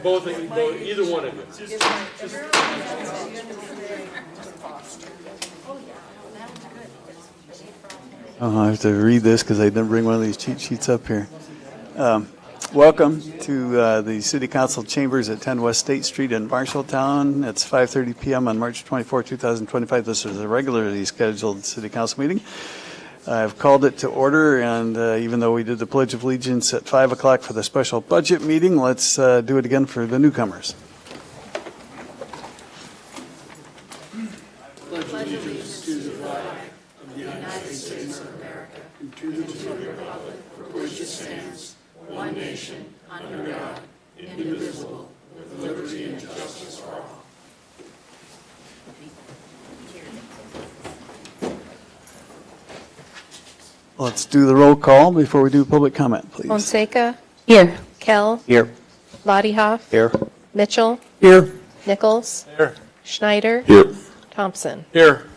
Both, either one of you. I have to read this because I didn't bring one of these cheat sheets up here. Welcome to the City Council chambers at 10 West State Street in Marshalltown. It's 5:30 p.m. on March 24, 2025. This is a regularly scheduled City Council meeting. I've called it to order, and even though we did the Pledge of Allegiance at 5 o'clock for the special budget meeting, let's do it again for the newcomers. Pledge allegiance to the flag of the United States of America and to the republic for which it stands, one nation, under God, indivisible, with liberty and justice for all. Let's do the roll call before we do public comment, please. Fonseca. Here. Kell. Here. Lottie-Hoff. Here. Mitchell. Here. Nichols. Here. Schneider. Here. Thompson. Here.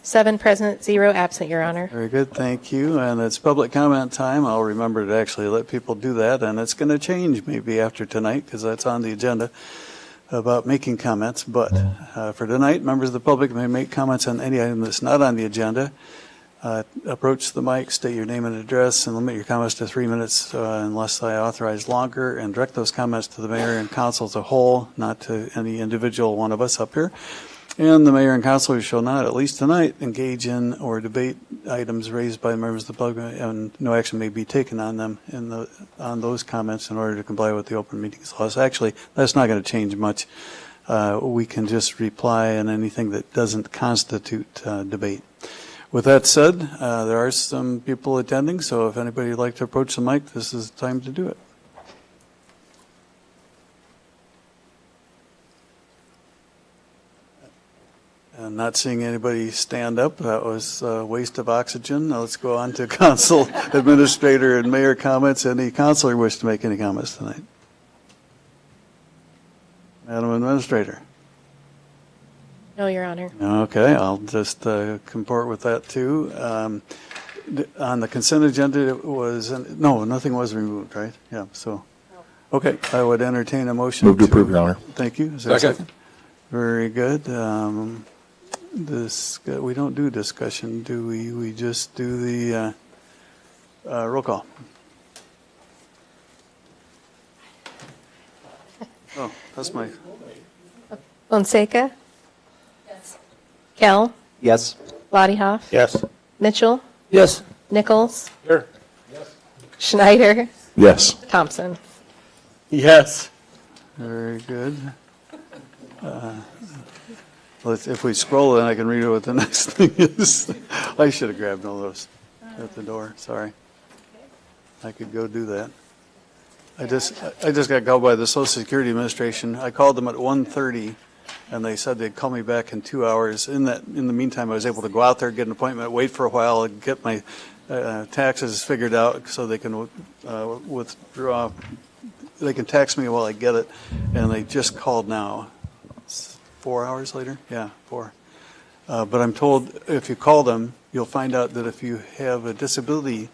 7 present, 0 absent, Your Honor. Very good, thank you. And it's public comment time. I'll remember to actually let people do that, and it's going to change maybe after tonight because that's on the agenda about making comments. But for tonight, members of the public may make comments on any item that's not on the agenda. Approach the mic, state your name and address, and limit your comments to 3 minutes unless I authorize longer, and direct those comments to the mayor and council as a whole, not to any individual one of us up here. And the mayor and councilors shall not, at least tonight, engage in or debate items raised by members of the public, and no action may be taken on them on those comments in order to comply with the open meetings laws. Actually, that's not going to change much. We can just reply on anything that doesn't constitute debate. With that said, there are some people attending, so if anybody would like to approach the mic, this is the time to do it. I'm not seeing anybody stand up. That was a waste of oxygen. Now let's go on to council administrator and mayor comments. Any councilor wish to make any comments tonight? Madam Administrator. No, Your Honor. Okay, I'll just comport with that too. On the consent agenda, it was, no, nothing was removed, right? Yeah, so, okay, I would entertain a motion. Move to approve, Your Honor. Thank you. Is there a Second. Very good. We don't do discussion, do we? We just do the roll call. Oh, that's my. Fonseca. Yes. Kell. Yes. Lottie-Hoff. Yes. Mitchell. Yes. Nichols. Here. Schneider. Yes. Thompson. Yes. Very good. If we scroll, then I can read what the next thing is. I should have grabbed all those at the door. Sorry. I could go do that. I just got called by the Social Security Administration. I called them at 1:30, and they said they'd call me back in 2 hours. In the meantime, I was able to go out there, get an appointment, wait for a while, and get my taxes figured out so they can withdraw. They can tax me while I get it, and they just called now. 4 hours later? Yeah, 4. But I'm told if you call them, you'll find out that if you have a disability,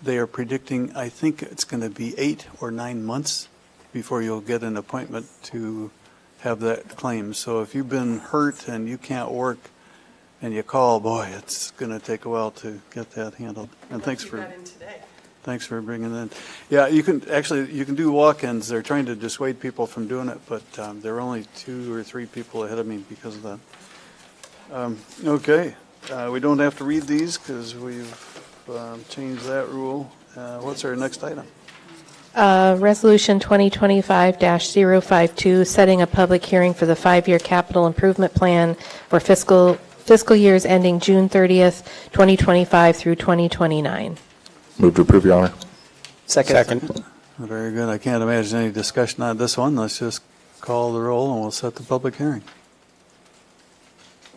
they are predicting, I think it's going to be 8 or 9 months before you'll get an appointment to have that claim. So if you've been hurt and you can't work and you call, boy, it's going to take a while to get that handled. And thanks for bringing that in. Yeah, you can do walk-ins. They're trying to dissuade people from doing it, but there are only 2 or 3 people ahead of me because of that. Okay, we don't have to read these because we've changed that rule. What's our next item? Resolution 2025-052, setting a public hearing for the 5-year capital improvement plan for fiscal years ending June 30th, 2025 through 2029. Move to approve, Your Honor. Second. Very good. I can't imagine any discussion on this one. Let's just call the roll and we'll set the public hearing.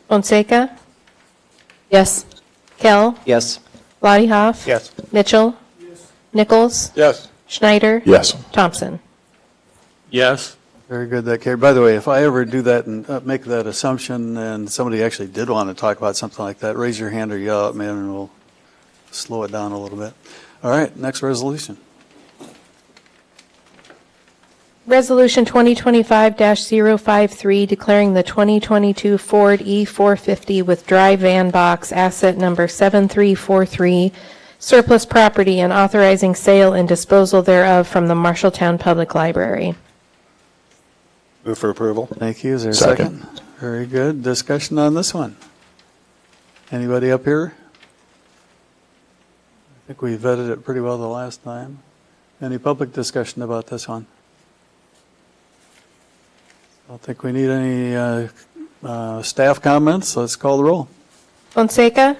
Fonseca. Yes. Kell. Yes. Lottie-Hoff. Yes. Mitchell. Nichols. Yes. Schneider. Yes. Thompson. Yes. Very good. That carried. By the way, if I ever do that and make that assumption and somebody actually did want to talk about something like that, raise your hand or yell at me and we'll slow it down a little bit. All right, next resolution. Resolution 2025-053, declaring the 2022 Ford E450 with dry van box asset number 7343 surplus property and authorizing sale and disposal thereof from the Marshalltown Public Library. Move for approval. Thank you. Is there a Second. second? Very good. Discussion on this one. Anybody up here? I think we vetted it pretty well the last time. Any public discussion about this one? I don't think we need any staff comments. Let's call the roll. Fonseca?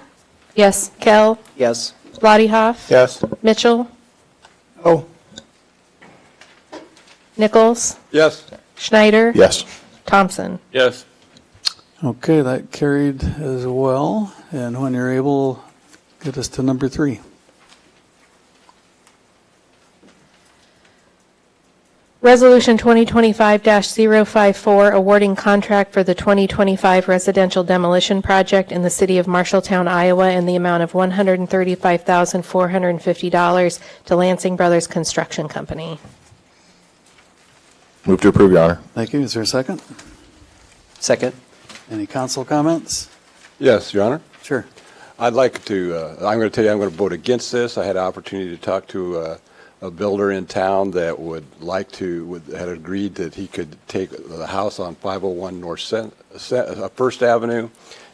Yes. Kell? Yes. Lottie Hoff? Yes. Mitchell? Oh. Nichols? Yes. Schneider? Yes. Thompson? Yes. Okay, that carried as well. And when you're able, get us to number 3. Resolution 2025-054, awarding contract for the 2025 residential demolition project in the city of Marshalltown, Iowa, in the amount of $135,450 to Lansing Brothers Construction Company. Move to approve, Your Honor. Thank you. Is there a second? Second. Any council comments? Yes, Your Honor. Sure. I'd like to, I'm going to tell you, I'm going to vote against this. I had an opportunity to talk to a builder in town that had agreed that he could take the house on 501 North First Avenue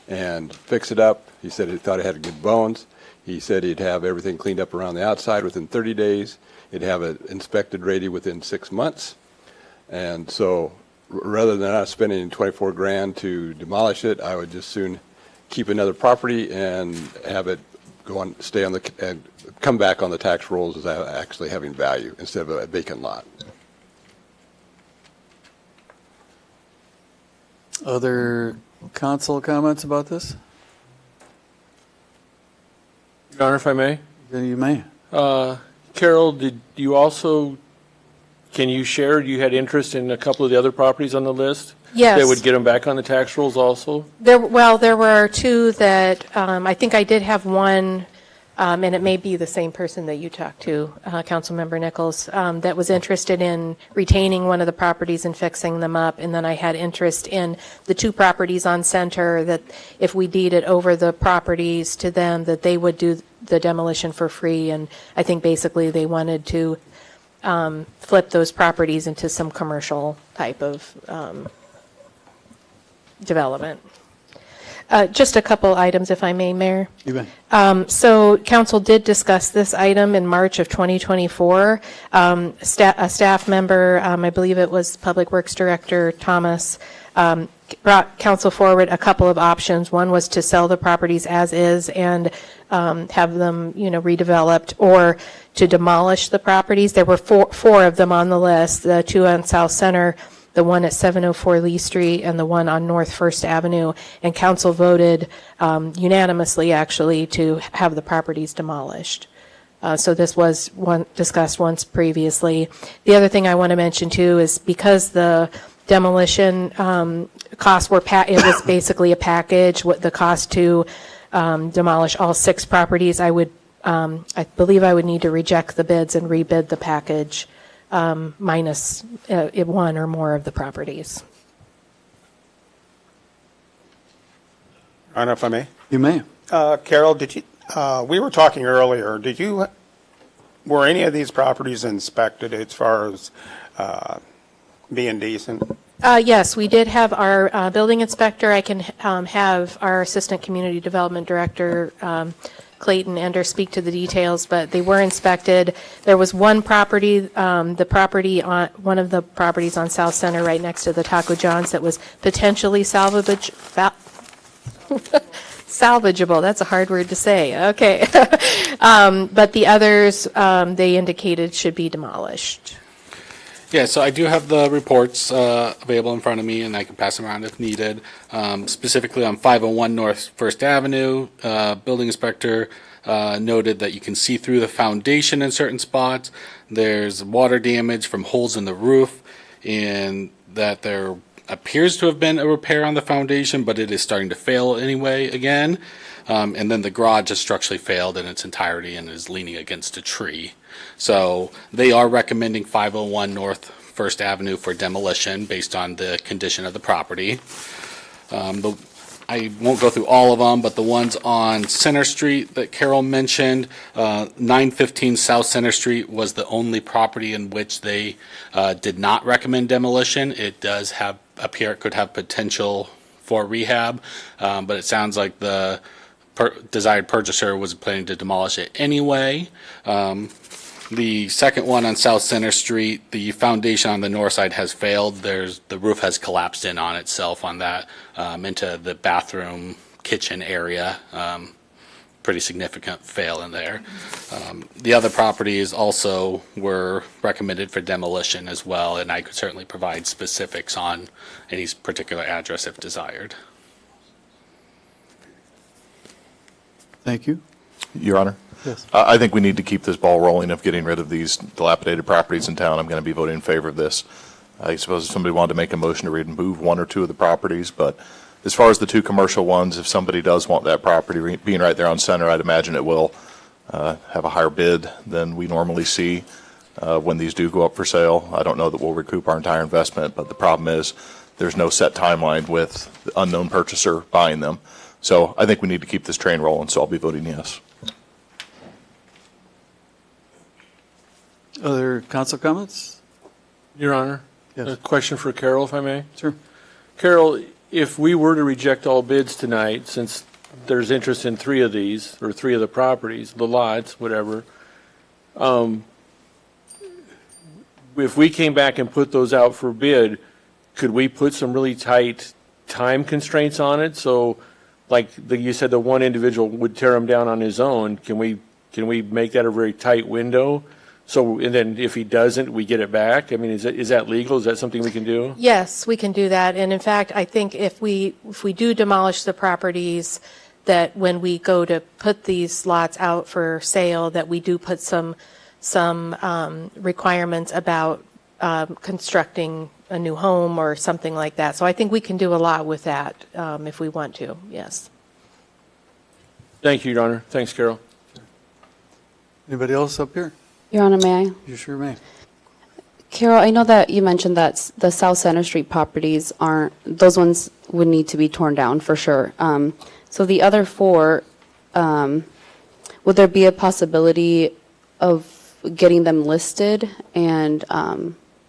and fix it up. He said he thought it had good bones. He said he'd have everything cleaned up around the outside within 30 days. He'd have it inspected ready within 6 months. And so rather than us spending 24 grand to demolish it, I would just soon keep another property and have it go on, stay on the, and come back on the tax rolls as actually having value instead of a vacant lot. Other council comments about this? Your Honor, if I may. Then you may. Carol, did you also, can you share, you had interest in a couple of the other properties on the list? Yes. That would get them back on the tax rolls also? There were two that, I think I did have one, and it may be the same person that you talked to, Councilmember Nichols, that was interested in retaining one of the properties and fixing them up. And then I had interest in the two properties on Center that if we deeded over the properties to them, that they would do the demolition for free. And I think basically they wanted to flip those properties into some commercial type of development. Just a couple items, if I may, Mayor. You may. So council did discuss this item in March of 2024. A staff member, I believe it was Public Works Director Thomas, brought council forward a couple of options. One was to sell the properties as is and have them, redeveloped, or to demolish the properties. There were four of them on the list, the two on South Center, the one at 704 Lee Street, and the one on North First Avenue, and council voted unanimously, actually, to have the properties demolished. So this was discussed once previously. The other thing I want to mention, too, is because the demolition costs were, it was basically a package, what the cost to demolish all 6 properties, I believe I would need to reject the bids and rebid the package minus one or more of the properties. I don't know if I may. You may. Carol, did you, we were talking earlier, were any of these properties inspected as far as being decent? Yes, we did have our building inspector. I can have our Assistant Community Development Director, Clayton Ender, speak to the details, but they were inspected. There was one property, one of the properties on South Center right next to the Taco John's that was potentially salvageable. That's a hard word to say. Okay. But the others, they indicated should be demolished. Yeah, so I do have the reports available in front of me, and I can pass them around if needed. Specifically on 501 North First Avenue, building inspector noted that you can see through the foundation in certain spots. There's water damage from holes in the roof, and that there appears to have been a repair on the foundation, but it is starting to fail anyway again. And then the garage has structurally failed in its entirety and is leaning against a tree. So they are recommending 501 North First Avenue for demolition based on the condition of the property. I won't go through all of them, but the ones on Center Street that Carol mentioned, 915 South Center Street was the only property in which they did not recommend demolition. It does appear it could have potential for rehab, but it sounds like the desired purchaser was planning to demolish it anyway. The second one on South Center Street, the foundation on the north side has failed. The roof has collapsed in on itself on that into the bathroom, kitchen area. Pretty significant fail in there. The other properties also were recommended for demolition as well, and I could certainly provide specifics on any particular address if desired. Thank you. Your Honor? Yes. I think we need to keep this ball rolling of getting rid of these dilapidated properties in town. I'm going to be voting in favor of this. I suppose if somebody wanted to make a motion to remove one or two of the properties, but as far as the two commercial ones, if somebody does want that property being right there on Center, I'd imagine it will have a higher bid than we normally see when these do go up for sale. I don't know that we'll recoup our entire investment, but the problem is there's no set timeline with the unknown purchaser buying them. So I think we need to keep this train rolling, so I'll be voting yes. Other council comments? Your Honor, Yes. a question for Carol, if I may. Sure. Carol, if we were to reject all bids tonight, since there's interest in three of these, or three of the properties, the lots, whatever, if we came back and put those out for bid, could we put some really tight time constraints on it? So, like you said, the one individual would tear them down on his own. Can we make that a very tight window? So, and then if he doesn't, we get it back? I mean, is that legal? Is that something we can do? Yes, we can do that. And in fact, I think if we do demolish the properties, that when we go to put these lots out for sale, that we do put some requirements about constructing a new home or something like that. So I think we can do a lot with that if we want to, yes. Thank you, Your Honor. Thanks, Carol. Anybody else up here? Your Honor, may I? You sure may. Carol, I know that you mentioned that the South Center Street properties those ones would need to be torn down for sure. So the other four, would there be a possibility of getting them listed and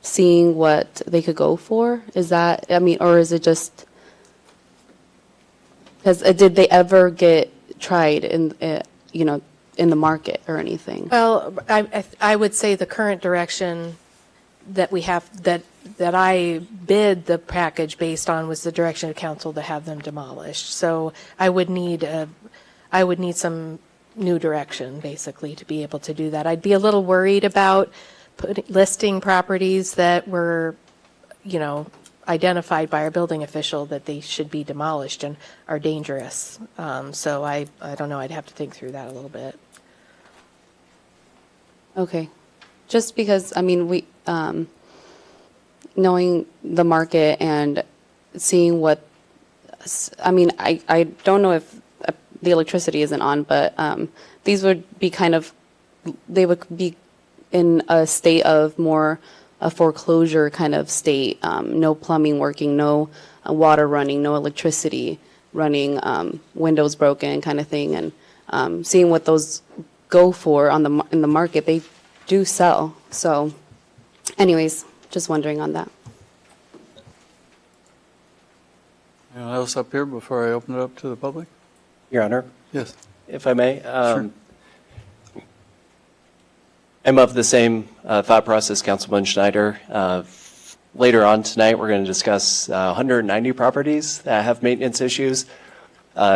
seeing what they could go for? Is that, I mean, or is it just, did they ever get tried in the market or anything? Well, I would say the current direction that we have, that I bid the package based on was the direction of council to have them demolished. So I would need some new direction, basically, to be able to do that. I'd be a little worried about listing properties that were, identified by our building official that they should be demolished and are dangerous. So I don't know, I'd have to think through that a little bit. Okay. Just because, I mean, we, knowing the market and seeing what, I mean, I don't know if the electricity isn't on, but these would be they would be in a state of more a foreclosure kind of state, no plumbing working, no water running, no electricity running, windows broken kind of thing. And seeing what those go for in the market, they do sell. So anyways, just wondering on that. Anyone else up here before I open it up to the public? Your Honor, Yes. if I may. Sure. I'm of the same thought process, Councilman Schneider. Later on tonight, we're going to discuss 190 properties that have maintenance issues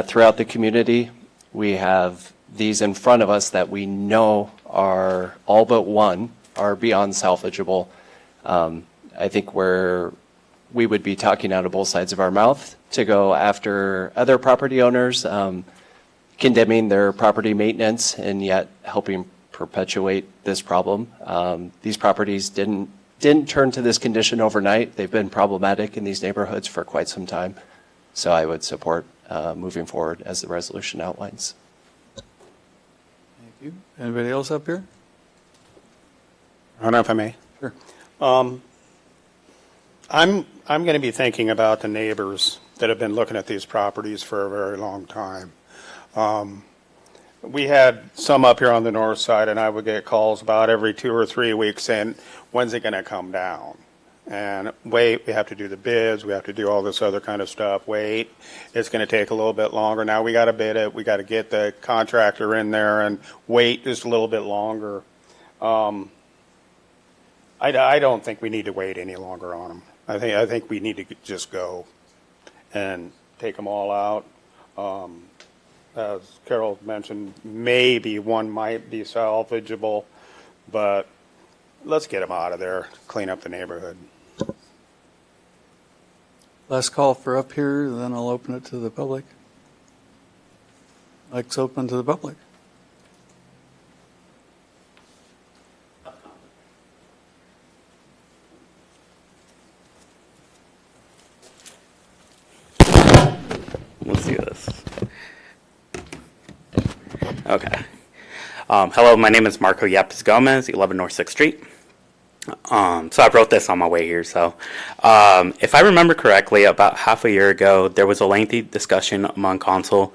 throughout the community. We have these in front of us that we know are all but one are beyond salvageable. I think we would be talking out of both sides of our mouth to go after other property owners, condemning their property maintenance and yet helping perpetuate this problem. These properties didn't turn to this condition overnight. They've been problematic in these neighborhoods for quite some time. So I would support moving forward as the resolution outlines. Thank you. Anybody else up here? I don't know if I may. Sure. I'm going to be thinking about the neighbors that have been looking at these properties for a very long time. We had some up here on the north side, and I would get calls about every 2 or 3 weeks saying, when's it going to come down? And wait, we have to do the bids, we have to do all this other kind of stuff. Wait, it's going to take a little bit longer. Now we got to bid it, we got to get the contractor in there, and wait just a little bit longer. I don't think we need to wait any longer on them. I think we need to just go and take them all out. As Carol mentioned, maybe one might be salvageable, but let's get them out of there, clean up the neighborhood. Last call for up here, then I'll open it to the public. Mike's open to the public. Let's do this. Okay. Hello, my name is Marco Yapis Gomez, 11 North 6th Street. So I wrote this on my way here. So if I remember correctly, about half a year ago, there was a lengthy discussion among council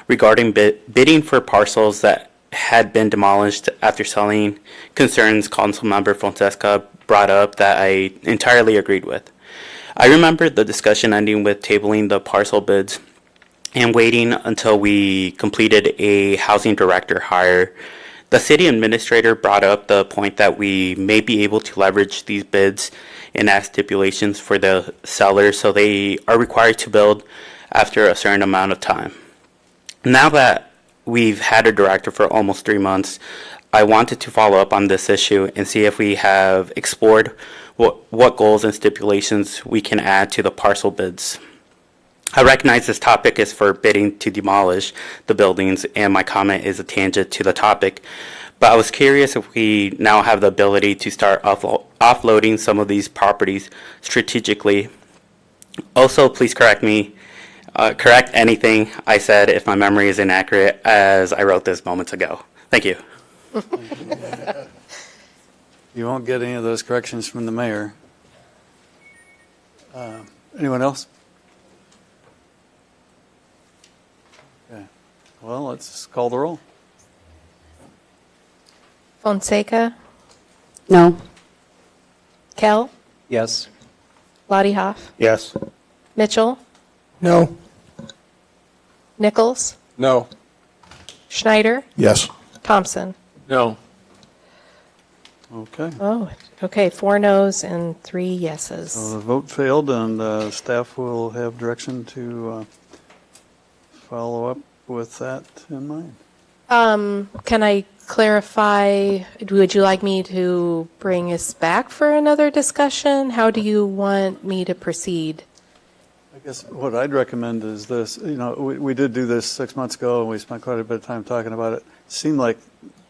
regarding bidding for parcels that had been demolished after selling. Concerns Council Member Fonseca brought up that I entirely agreed with. I remember the discussion ending with tabling the parcel bids and waiting until we completed a housing director hire. The city administrator brought up the point that we may be able to leverage these bids and add stipulations for the sellers so they are required to build after a certain amount of time. Now that we've had a director for almost 3 months, I wanted to follow up on this issue and see if we have explored what goals and stipulations we can add to the parcel bids. I recognize this topic is for bidding to demolish the buildings, and my comment is a tangent to the topic, but I was curious if we now have the ability to start offloading some of these properties strategically. Also, please correct anything I said if my memory is inaccurate, as I wrote this moments ago. Thank you. You won't get any of those corrections from the mayor. Anyone else? Okay. Well, let's call the roll. Fonseca, No. Kell, Yes. Lottie Hoff, Yes. Mitchell, No. Nichols, No. Schneider, Yes. Thompson. No. Okay. Oh, okay, 4 noes and 3 yeses. So the vote failed, and staff will have direction to follow up with that in mind. Can I clarify, would you like me to bring us back for another discussion? How do you want me to proceed? I guess what I'd recommend is this. You know, we did do this 6 months ago, and we spent quite a bit of time talking about it. Seemed like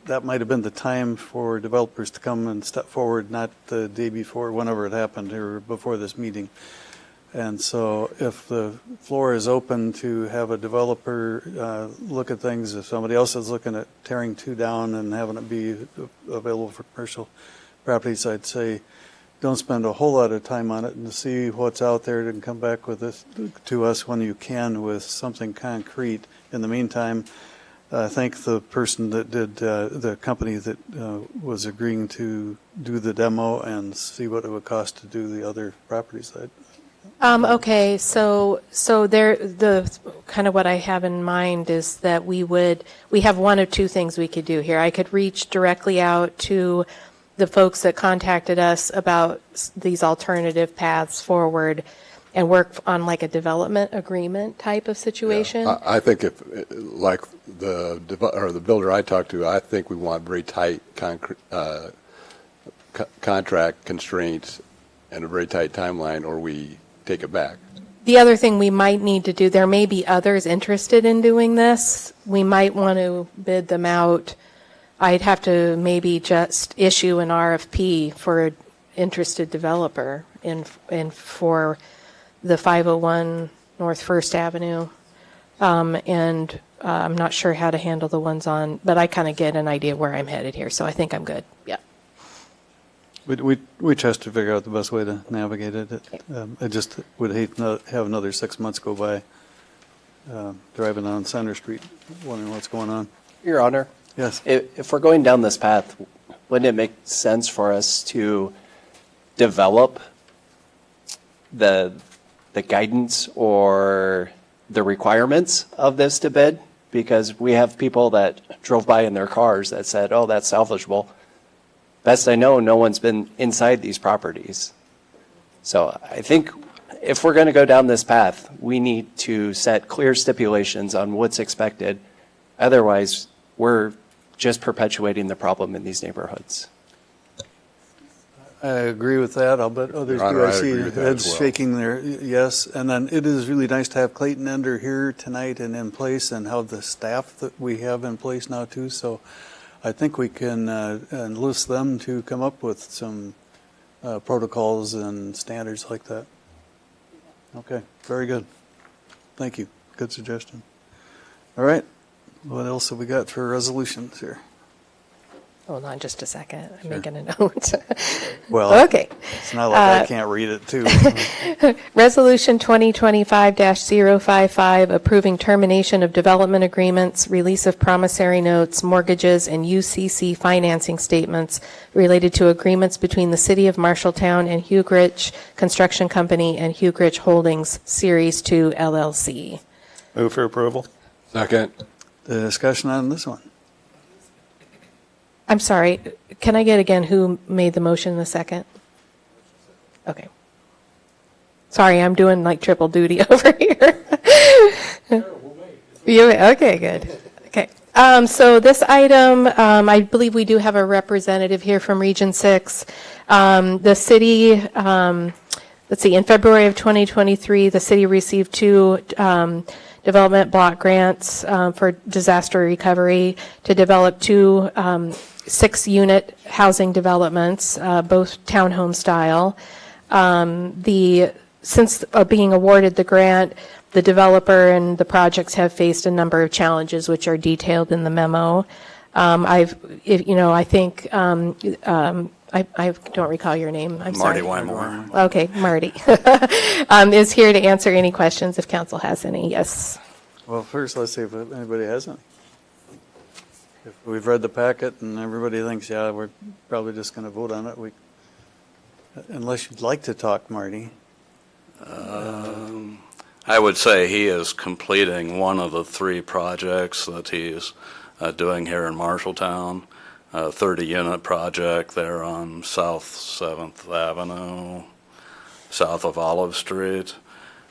that might have been the time for developers to come and step forward, not the day before, whenever it happened, or before this meeting. And so if the floor is open to have a developer look at things, if somebody else is looking at tearing 2 down and having it be available for commercial properties, I'd say don't spend a whole lot of time on it, and see what's out there, and come back with this to us when you can with something concrete. In the meantime, thank the person that did, the company that was agreeing to do the demo, and see what it would cost to do the other properties. Okay, so there, the kind of what I have in mind is that we have 1 of 2 things we could do here. I could reach directly out to the folks that contacted us about these alternative paths forward and work on like a development agreement type of situation. I think if, like the builder I talked to, I think we want very tight contract constraints and a very tight timeline, or we take it back. The other thing we might need to do, there may be others interested in doing this. We might want to bid them out. I'd have to maybe just issue an RFP for an interested developer in for the 501 North First Avenue. And I'm not sure how to handle the ones on, but I kind of get an idea where I'm headed here, so I think I'm good. Yeah. We try to figure out the best way to navigate it. I just would hate not have another 6 months go by driving on Center Street, wondering what's going on. Your Honor, Yes. if we're going down this path, wouldn't it make sense for us to develop the guidance or the requirements of this to bid? Because we have people that drove by in their cars that said, oh, that's salvageable. Best I know, no one's been inside these properties. So I think if we're going to go down this path, we need to set clear stipulations on what's expected. Otherwise, we're just perpetuating the problem in these neighborhoods. I agree with that. I'll bet others Your do. Honor, I I see agree with that heads as well. shaking their yes. And then it is really nice to have Clayton Ender here tonight and in place, and have the staff that we have in place now too. So I think we can enlist them to come up with some protocols and standards like that. Okay, very good. Thank you. Good suggestion. All right. What else have we got for resolutions here? Hold on just a second. I'm making a note. Well, Okay. it's not like I can't read it too. Resolution 2025-055, approving termination of development agreements, release of promissory notes, mortgages, and UCC financing statements related to agreements between the City of Marshalltown and Hugrich Construction Company and Hugrich Holdings Series 2 LLC. Move for approval. Second. The discussion on this one. I'm sorry, can I get again who made the motion in the second? Okay. Sorry, I'm doing like triple duty over here. Okay, good. Okay. So this item, I believe we do have a representative here from Region 6. The city, let's see, in February of 2023, the city received 2 development block grants for disaster recovery to develop 2 6-unit housing developments, both townhome style. Since being awarded the grant, the developer and the projects have faced a number of challenges, which are detailed in the memo. I think, I don't recall your name. I'm sorry. Marty Wymore. Okay, Marty is here to answer any questions if council has any. Yes. Well, first, let's see if anybody has any. If we've read the packet and everybody thinks, yeah, we're probably just going to vote on it, unless you'd like to talk, Marty. I would say he is completing one of the 3 projects that he's doing here in Marshalltown, a 30-unit project there on South 7th Avenue, south of Olive Street.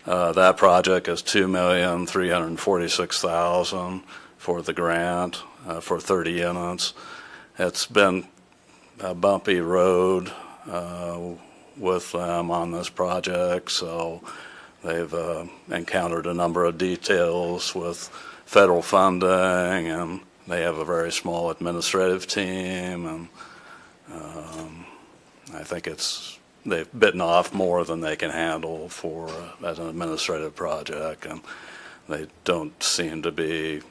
That project is $2,346,000 for the grant for 30 units. It's been a bumpy road with them on this project, so they've encountered a number of details with federal funding, and they have a very small administrative team, and I think they've bitten off more than they can handle for as an administrative project, and they don't seem to be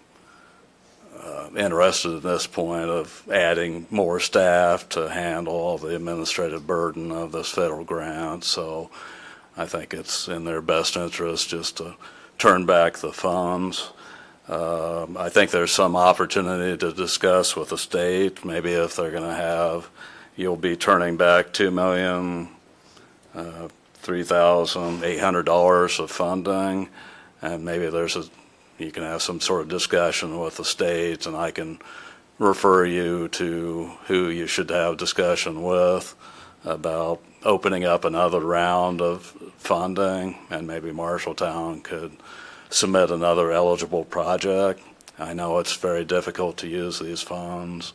interested at this point of adding more staff to handle all the administrative burden of this federal grant. So I think it's in their best interest just to turn back the funds. I think there's some opportunity to discuss with the state, maybe if they're going to have, you'll be turning back $2,003,800 of funding, and maybe you can have some sort of discussion with the state, and I can refer you to who you should have discussion with about opening up another round of funding, and maybe Marshalltown could submit another eligible project. I know it's very difficult to use these funds,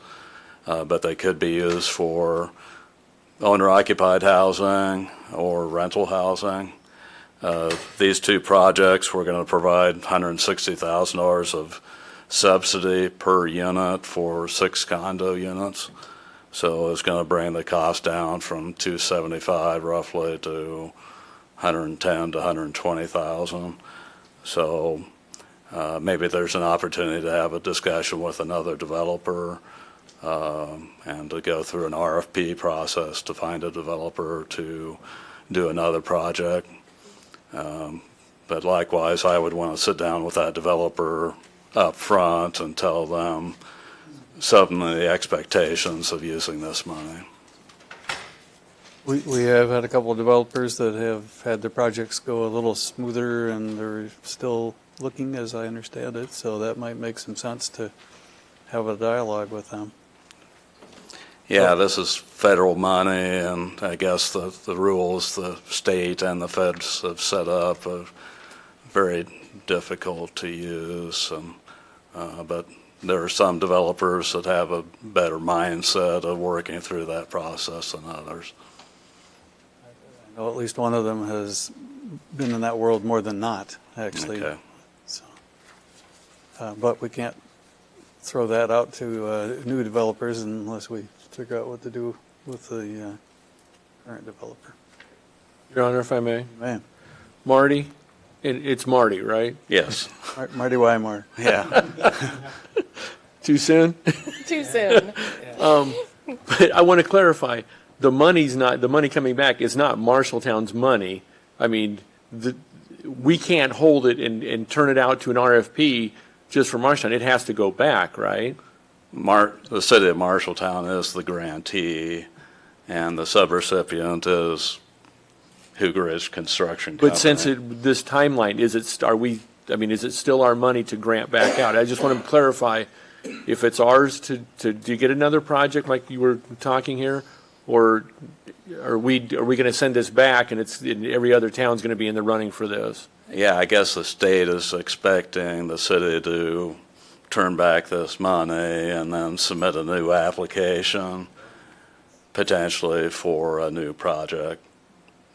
but they could be used for owner-occupied housing or rental housing. These 2 projects, we're going to provide $160,000 of subsidy per unit for 6 condo units. So it's going to bring the cost down from $275,000 roughly to $110,000 to $120,000. So maybe there's an opportunity to have a discussion with another developer and to go through an RFP process to find a developer to do another project. But likewise, I would want to sit down with that developer up front and tell them some of the expectations of using this money. We have had a couple of developers that have had their projects go a little smoother, and they're still looking, as I understand it, so that might make some sense to have a dialogue with them. Yeah, this is federal money, and I guess the rules the state and the feds have set up are very difficult to use. But there are some developers that have a better mindset of working through that process than others. I know at least one of them has been in that world more than not, actually. Okay. So, but we can't throw that out to new developers unless we figure out what to do with the current developer. Your Honor, if I may. Man, Marty, it's Marty, right? Yes. Marty Weimar. Yeah. Too soon? Too soon. But I want to clarify, the money coming back is not Marshalltown's money. I mean, we can't hold it and turn it out to an RFP just for Marshalltown. It has to go back, right? The city of Marshalltown is the grantee, and the subrecipient is Huger Ridge Construction Company. But since this timeline, is it still our money to grant back out? I just want to clarify if it's ours to get another project like you were talking here, or are we going to send this back and every other town's going to be in the running for this? Yeah, I guess the state is expecting the city to turn back this money and then submit a new application, potentially for a new project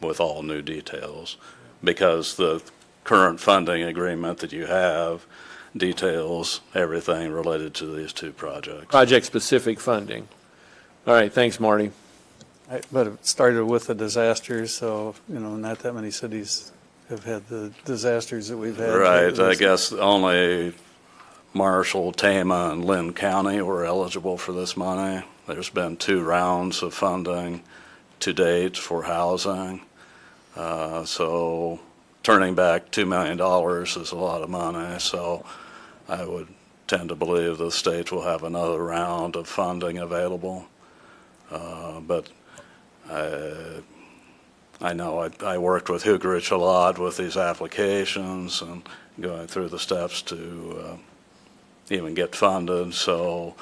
with all new details, because the current funding agreement that you have details everything related to these two projects. Project-specific funding. All right, thanks, Marty. But it started with the disasters, so, not that many cities have had the disasters that we've had. Right, I guess only Marshall, Tama, and Lynn County were eligible for this money. There's been 2 rounds of funding to date for housing. So turning back $2 million is a lot of money. So I would tend to believe the state will have another round of funding available. But I know I worked with Huger Ridge a lot with these applications and going through the steps to even get funded. So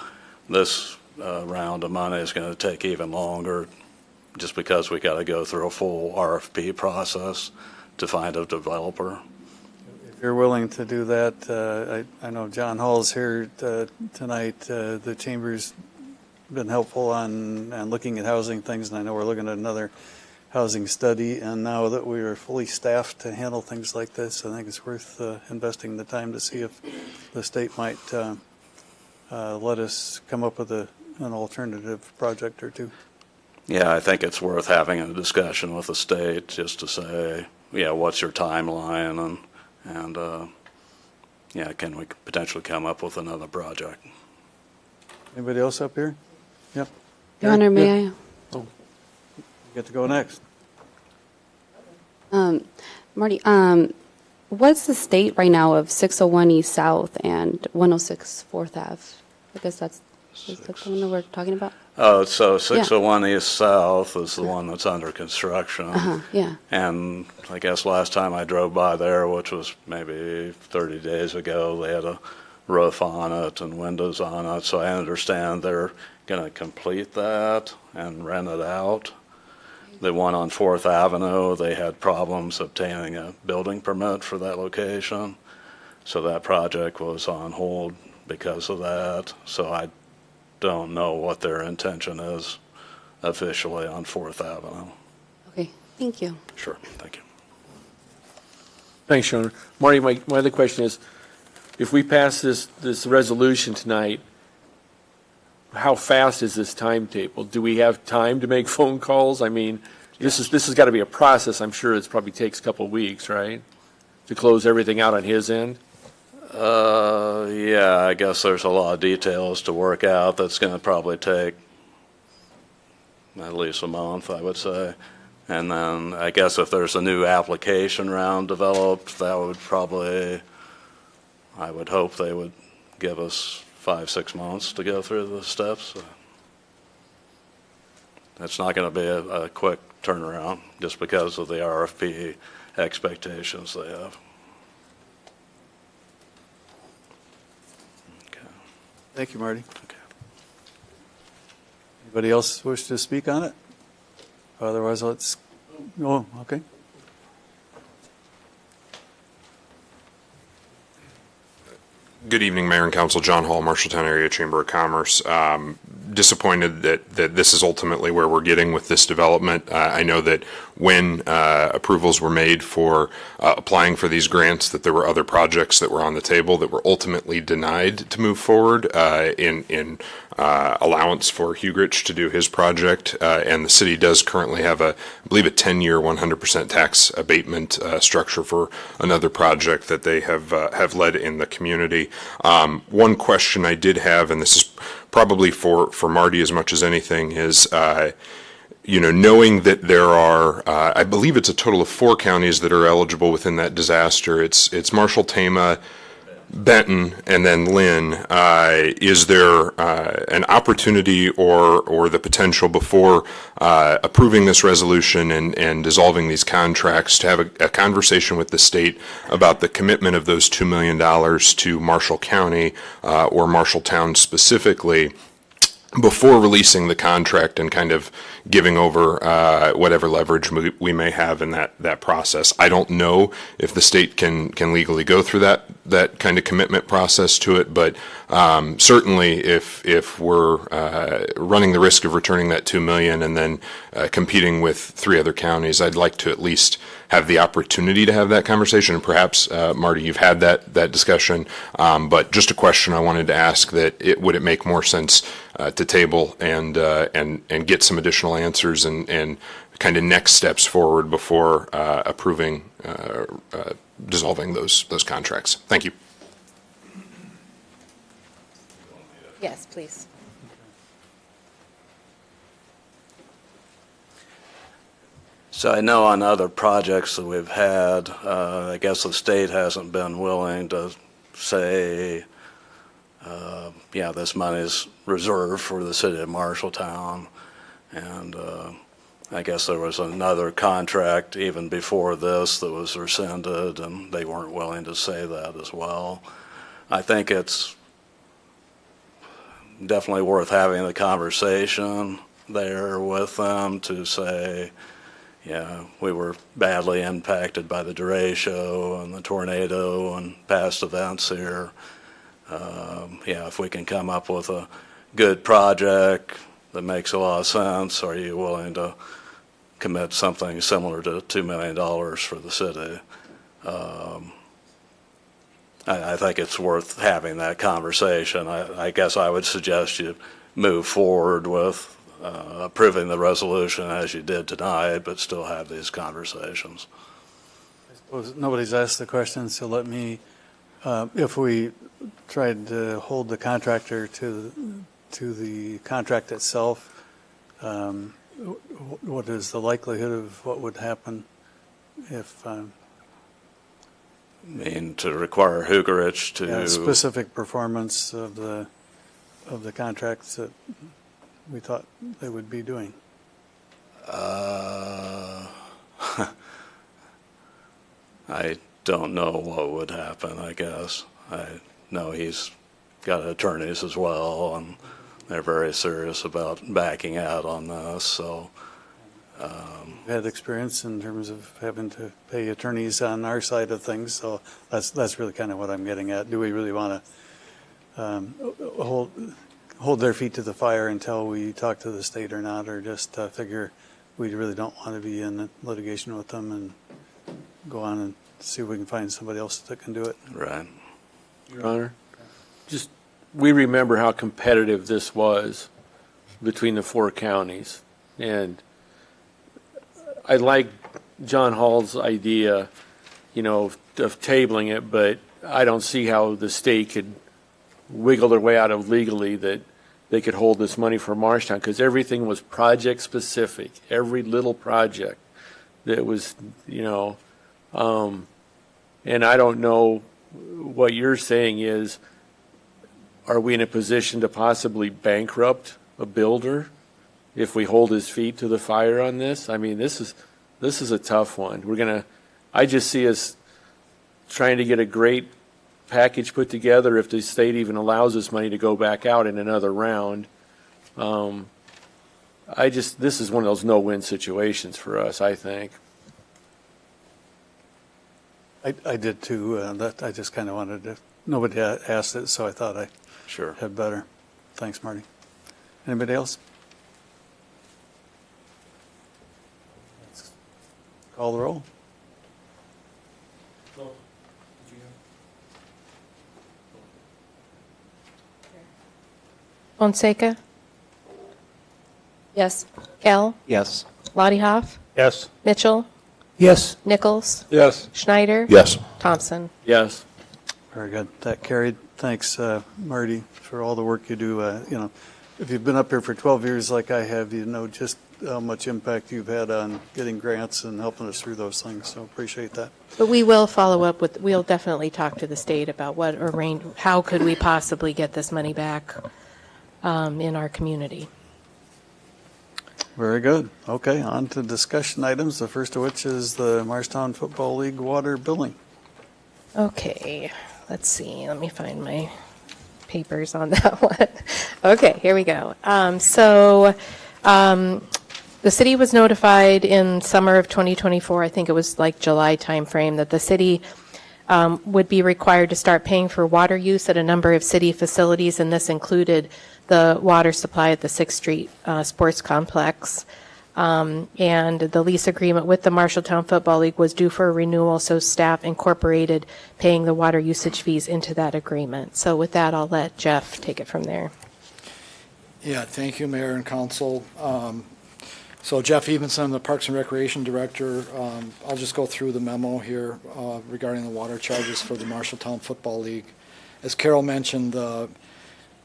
this round of money is going to take even longer, just because we got to go through a full RFP process to find a developer. If you're willing to do that, I know John Hall's here tonight. The Chamber's been helpful on looking at housing things, and I know we're looking at another housing study. And now that we are fully staffed to handle things like this, I think it's worth investing the time to see if the state might let us come up with an alternative project or two. Yeah, I think it's worth having a discussion with the state just to say, what's your timeline, and can we potentially come up with another project? Anybody else up here? Yep. Your Honor, may I? You get to go next. Marty, what's the state right now of 601 East South and 106 4th Ave? I guess that's the one we're talking about? Oh, so 601 East South is the one that's under construction. Yeah. And I guess last time I drove by there, which was maybe 30 days ago, they had a roof on it and windows on it. So I understand they're going to complete that and rent it out. The one on 4th Avenue, they had problems obtaining a building permit for that location. So that project was on hold because of that. So I don't know what their intention is officially on 4th Avenue. Okay, thank you. Sure, thank you. Thanks, Sean. Marty, my other question is, if we pass this resolution tonight, how fast is this timetable? Do we have time to make phone calls? I mean, this has got to be a process. I'm sure it probably takes a couple of weeks, right? To close everything out on his end? Yeah, I guess there's a lot of details to work out. That's going to probably take at least a month, I would say. And then I guess if there's a new application round developed, that would probably, I would hope they would give us 5-6 months to go through the steps. It's not going to be a quick turnaround just because of the RFP expectations they have. Okay. Thank you, Marty. Okay. Anybody else wish to speak on it? Otherwise, let's, oh, okay. Good evening, Mayor and Council. John Hall, Marshalltown Area Chamber of Commerce. Disappointed that this is ultimately where we're getting with this development. I know that when approvals were made for applying for these grants, that there were other projects that were on the table that were ultimately denied to move forward in allowance for Hugrich to do his project. And the city does currently have I believe a 10-year 100% tax abatement structure for another project that they have led in the community. One question I did have, and this is probably for Marty as much as anything, is knowing that there are, I believe it's a total of 4 counties that are eligible within that disaster. It's Marshall, Tama, Benton, and then Lynn. Is there an opportunity or the potential before approving this resolution and dissolving these contracts to have a conversation with the state about the commitment of those $2 million to Marshall County or Marshalltown specifically before releasing the contract and kind of giving over whatever leverage we may have in that process? I don't know if the state can legally go through that kind of commitment process to it, but certainly if we're running the risk of returning that $2 million and then competing with 3 other counties, I'd like to at least have the opportunity to have that conversation. And perhaps, Marty, you've had that discussion, but just a question I wanted to ask: would it make more sense to table and get some additional answers and kind of next steps forward before approving dissolving those contracts? Thank you. Yes, please. So I know on other projects that we've had, I guess the state hasn't been willing to say, this money is reserved for the city of Marshalltown. And I guess there was another contract even before this that was rescinded, and they weren't willing to say that as well. I think it's definitely worth having the conversation there with them to say, we were badly impacted by the derecho and the tornado and past events here. If we can come up with a good project that makes a lot of sense, are you willing to commit something similar to $2 million for the city? I think it's worth having that conversation. I guess I would suggest you move forward with approving the resolution as you did tonight, but still have these conversations. I suppose nobody's asked the question, so let me, if we tried to hold the contractor to the contract itself, what is the likelihood of what would happen if To require Hugerich to specific performance of the contracts that we thought they would be doing? I don't know what would happen, I guess. I know he's got attorneys as well, and they're very serious about backing out on this, so. Had experience in terms of having to pay attorneys on our side of things, so that's really kind of what I'm getting at. Do we really want to hold their feet to the fire until we talk to the state or not, or just figure we really don't want to be in litigation with them and go on and see if we can find somebody else that can do it? Right. Your Honor, we remember how competitive this was between the 4 counties, and I like John Hall's idea, of tabling it, but I don't see how the state could wiggle their way out of legally that they could hold this money for Marshtown, because everything was project-specific, every little project that was, and I don't know what you're saying is, are we in a position to possibly bankrupt a builder if we hold his feet to the fire on this? I mean, this is a tough one. I just see us trying to get a great package put together if the state even allows this money to go back out in another round. This is one of those no-win situations for us, I think. I did too. I just kind of wanted to, nobody asked it, so I thought I Sure. had better. Thanks, Marty. Anybody else? Call the roll. Fonseca, Yes. Kell, Yes. Lottie Hoff, Yes. Mitchell, Yes. Nichols, Yes. Schneider, Yes. Thompson. Yes. Very good. That carried. Thanks, Marty, for all the work you do. If you've been up here for 12 years like I have, you know just how much impact you've had on getting grants and helping us through those things. So appreciate that. But we will follow up we'll definitely talk to the state about how could we possibly get this money back in our community. Very good. Okay, on to discussion items, the first of which is the Marshtown Football League water billing. Okay, let's see. Let me find my papers on that one. Okay, here we go. The city was notified in summer of 2024, I think it was like July timeframe, that the city would be required to start paying for water use at a number of city facilities, and this included the water supply at the 6th Street Sports Complex. And the lease agreement with the Marshalltown Football League was due for a renewal, so staff incorporated paying the water usage fees into that agreement. So with that, I'll let Jeff take it from there. Yeah, thank you, Mayor and Council. So Jeff Evenson, the Parks and Recreation Director. I'll just go through the memo here regarding the water charges for the Marshalltown Football League. As Carol mentioned,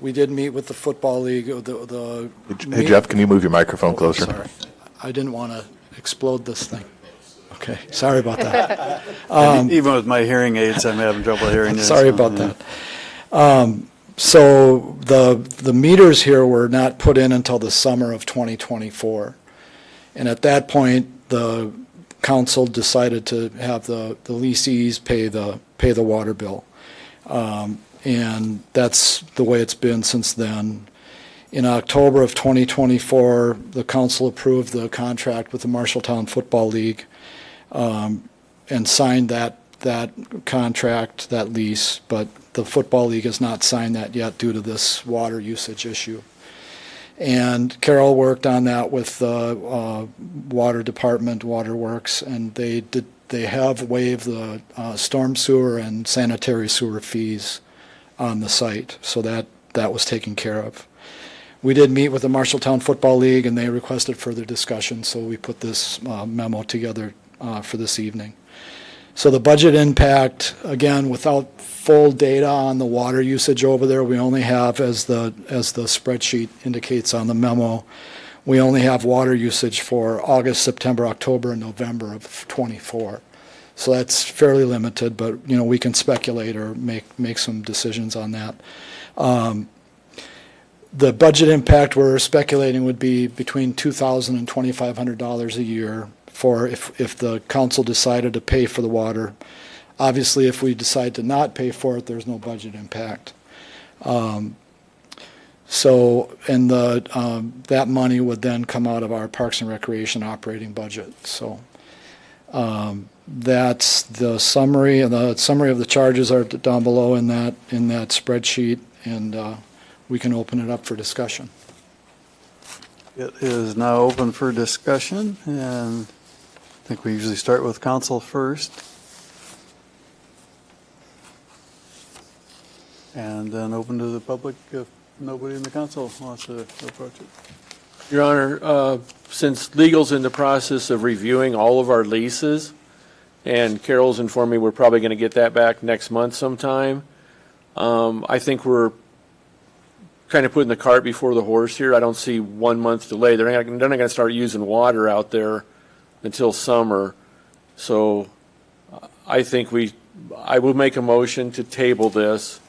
we did meet with the Football League. Hey, Jeff, can you move your microphone closer? Sorry, I didn't want to explode this thing. Okay, sorry about that. Even with my hearing aids, I'm having trouble hearing this. Sorry about that. So the meters here were not put in until the summer of 2024. And at that point, the council decided to have the leasees pay the water bill. And that's the way it's been since then. In October of 2024, the council approved the contract with the Marshalltown Football League and signed that contract, that lease, but the Football League has not signed that yet due to this water usage issue. And Carol worked on that with the Water Department, Water Works, and they have waived the storm sewer and sanitary sewer fees on the site, so that was taken care of. We did meet with the Marshalltown Football League, and they requested further discussion, so we put this memo together for this evening. So the budget impact, again, without full data on the water usage over there, we only have, as the spreadsheet indicates on the memo, we only have water usage for August, September, October, and November of '24. So that's fairly limited, but we can speculate or make some decisions on that. The budget impact we're speculating would be between $2,000 and $2,500 a year for if the council decided to pay for the water. Obviously, if we decide to not pay for it, there's no budget impact. That money would then come out of our Parks and Recreation operating budget. So that's the summary, and the summary of the charges are down below in that spreadsheet, and we can open it up for discussion. It is now open for discussion, and I think we usually start with council first. And then open to the public if nobody in the council wants to approach it. Your Honor, since legal's in the process of reviewing all of our leases, and Carol's informed me we're probably going to get that back next month sometime. I think we're kind of putting the cart before the horse here. I don't see 1 month delay. They're not going to start using water out there until summer. So I think I will make a motion to table this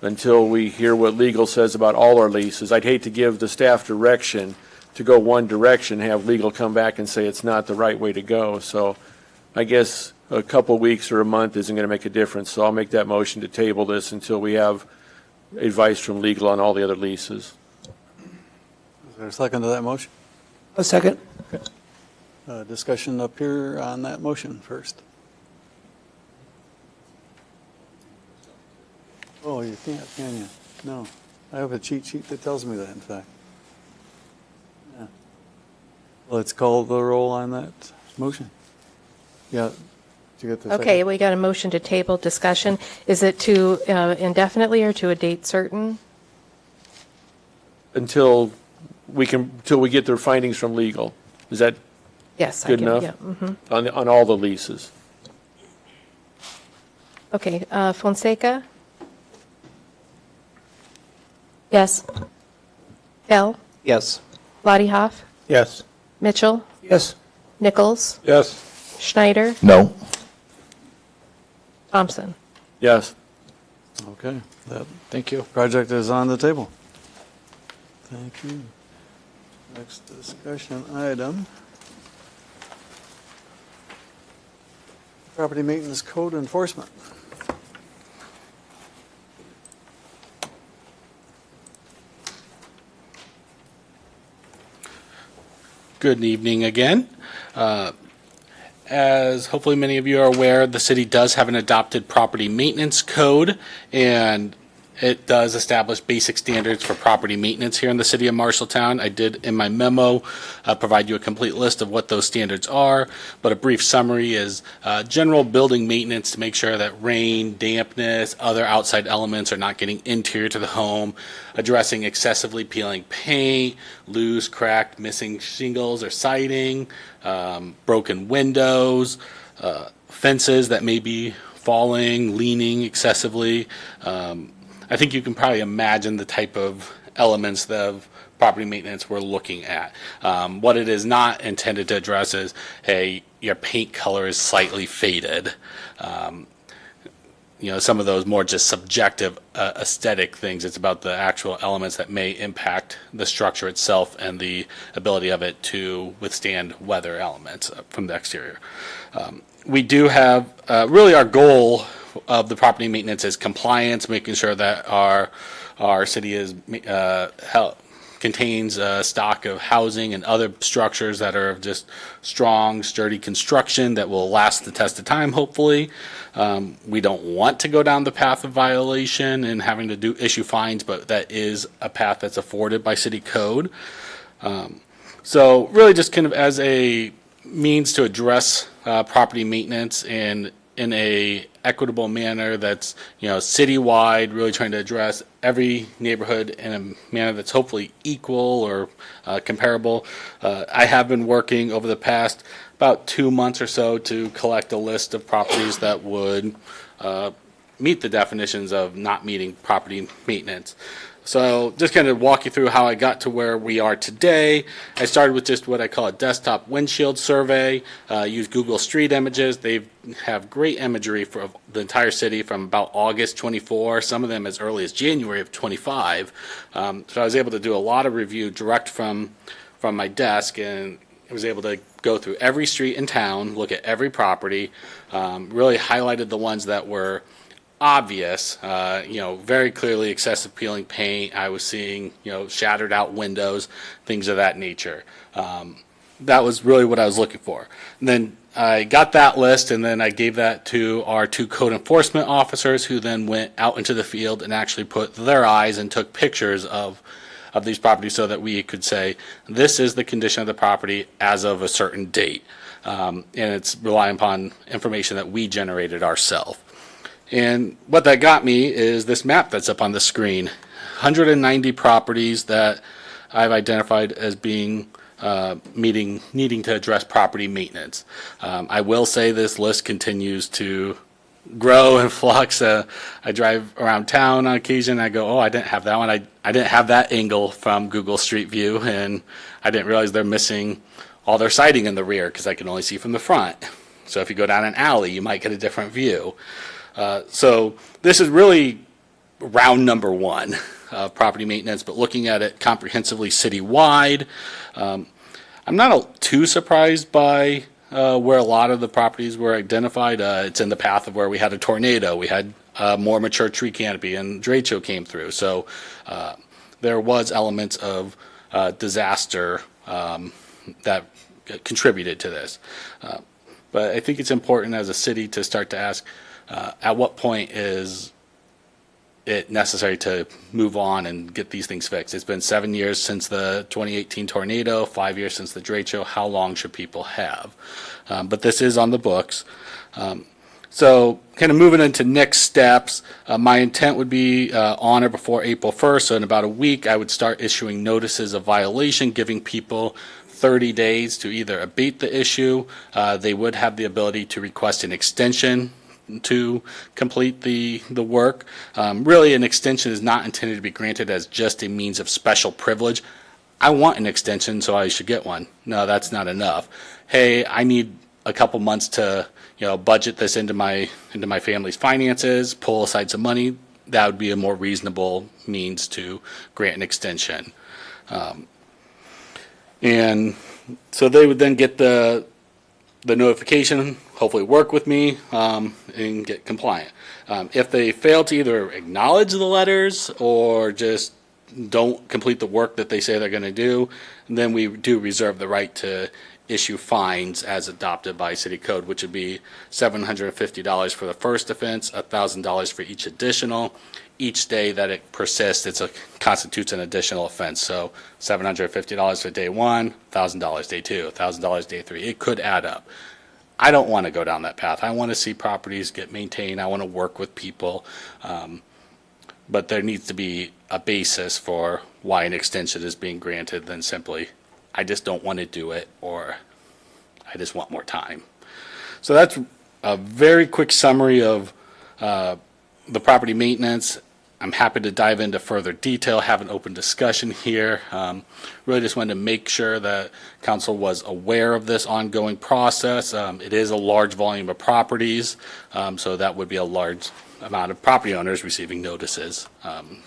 until we hear what legal says about all our leases. I'd hate to give the staff direction to go one direction, have legal come back and say it's not the right way to go. So I guess a couple weeks or a month isn't going to make a difference. So I'll make that motion to table this until we have advice from legal on all the other leases. Is there a second to that motion? A second. Discussion up here on that motion first. Oh, you can't, can you? No. I have a cheat sheet that tells me that, in fact. Yeah. Let's call the roll on that motion. Yeah. Did you get the second? Okay, we got a motion to table discussion. Is it to indefinitely or to a date certain? Until we get their findings from legal. Is that Yes. good enough? Yeah. Mhm. On all the leases? Okay, Fonseca? Yes. Bell? Yes. Lottie Hoff? Yes. Mitchell? Yes. Nichols? Yes. Schneider? No. Thompson? Yes. Okay, that Thank you. project is on the table. Thank you. Next discussion item. Property maintenance code enforcement. Good evening again. As hopefully many of you are aware, the city does have an adopted property maintenance code, and it does establish basic standards for property maintenance here in the city of Marshalltown. I did, in my memo, provide you a complete list of what those standards are, but a brief summary is general building maintenance to make sure that rain, dampness, other outside elements are not getting interior to the home, addressing excessively peeling paint, loose, cracked, missing shingles or siding, broken windows, fences that may be falling, leaning excessively. I think you can probably imagine the type of elements of property maintenance we're looking at. What it is not intended to address is, hey, your paint color is slightly faded. Some of those more just subjective aesthetic things. It's about the actual elements that may impact the structure itself and the ability of it to withstand weather elements from the exterior. We do have, really our goal of the property maintenance is compliance, making sure that our city is contains a stock of housing and other structures that are of just strong, sturdy construction that will last the test of time, hopefully. We don't want to go down the path of violation and having to issue fines, but that is a path that's afforded by city code. So really just kind of as a means to address property maintenance and in a equitable manner that's, citywide, really trying to address every neighborhood in a manner that's hopefully equal or comparable. I have been working over the past about 2 months or so to collect a list of properties that would meet the definitions of not meeting property maintenance. So just kind of walk you through how I got to where we are today. I started with just what I call a desktop windshield survey, used Google Street Images. They have great imagery for the entire city from about August 24, some of them as early as January of 25. So I was able to do a lot of review direct from my desk, and I was able to go through every street in town, look at every property, really highlighted the ones that were obvious, very clearly excessive peeling paint. I was seeing, shattered out windows, things of that nature. That was really what I was looking for. And then I got that list, and then I gave that to our 2 code enforcement officers, who then went out into the field and actually put their eyes and took pictures of these properties so that we could say, this is the condition of the property as of a certain date. And it's relying upon information that we generated ourselves. And what that got me is this map that's up on the screen. 190 properties that I've identified as being needing to address property maintenance. I will say this list continues to grow and flux. I drive around town on occasion. I go, oh, I didn't have that one. I didn't have that angle from Google Street View, and I didn't realize they're missing all their siding in the rear because I can only see from the front. So if you go down an alley, you might get a different view. So this is really round number one of property maintenance, but looking at it comprehensively citywide, I'm not too surprised by where a lot of the properties were identified. It's in the path of where we had a tornado. We had more mature tree canopy, and derecho came through. So there was elements of disaster that contributed to this. But I think it's important as a city to start to ask, at what point is it necessary to move on and get these things fixed? It's been 7 years since the 2018 tornado, 5 years since the derecho. How long should people have? But this is on the books. So kind of moving into next steps, my intent would be on or before April 1st. So in about a week, I would start issuing notices of violation, giving people 30 days to either abate the issue. They would have the ability to request an extension to complete the work. Really, an extension is not intended to be granted as just a means of special privilege. I want an extension, so I should get one. No, that's not enough. Hey, I need a couple months to budget this into my family's finances, pull aside some money. That would be a more reasonable means to grant an extension. And so they would then get the notification, hopefully work with me, and get compliant. If they fail to either acknowledge the letters or just don't complete the work that they say they're going to do, then we do reserve the right to issue fines as adopted by city code, which would be $750 for the first offense, $1,000 for each additional. Each day that it persists, constitutes an additional offense. So $750 for day one, $1,000 day two, $1,000 day three. It could add up. I don't want to go down that path. I want to see properties get maintained. I want to work with people. But there needs to be a basis for why an extension is being granted than simply, I just don't want to do it, or I just want more time. So that's a very quick summary of the property maintenance. I'm happy to dive into further detail, have an open discussion here. Really just wanted to make sure that council was aware of this ongoing process. It is a large volume of properties, so that would be a large amount of property owners receiving notices.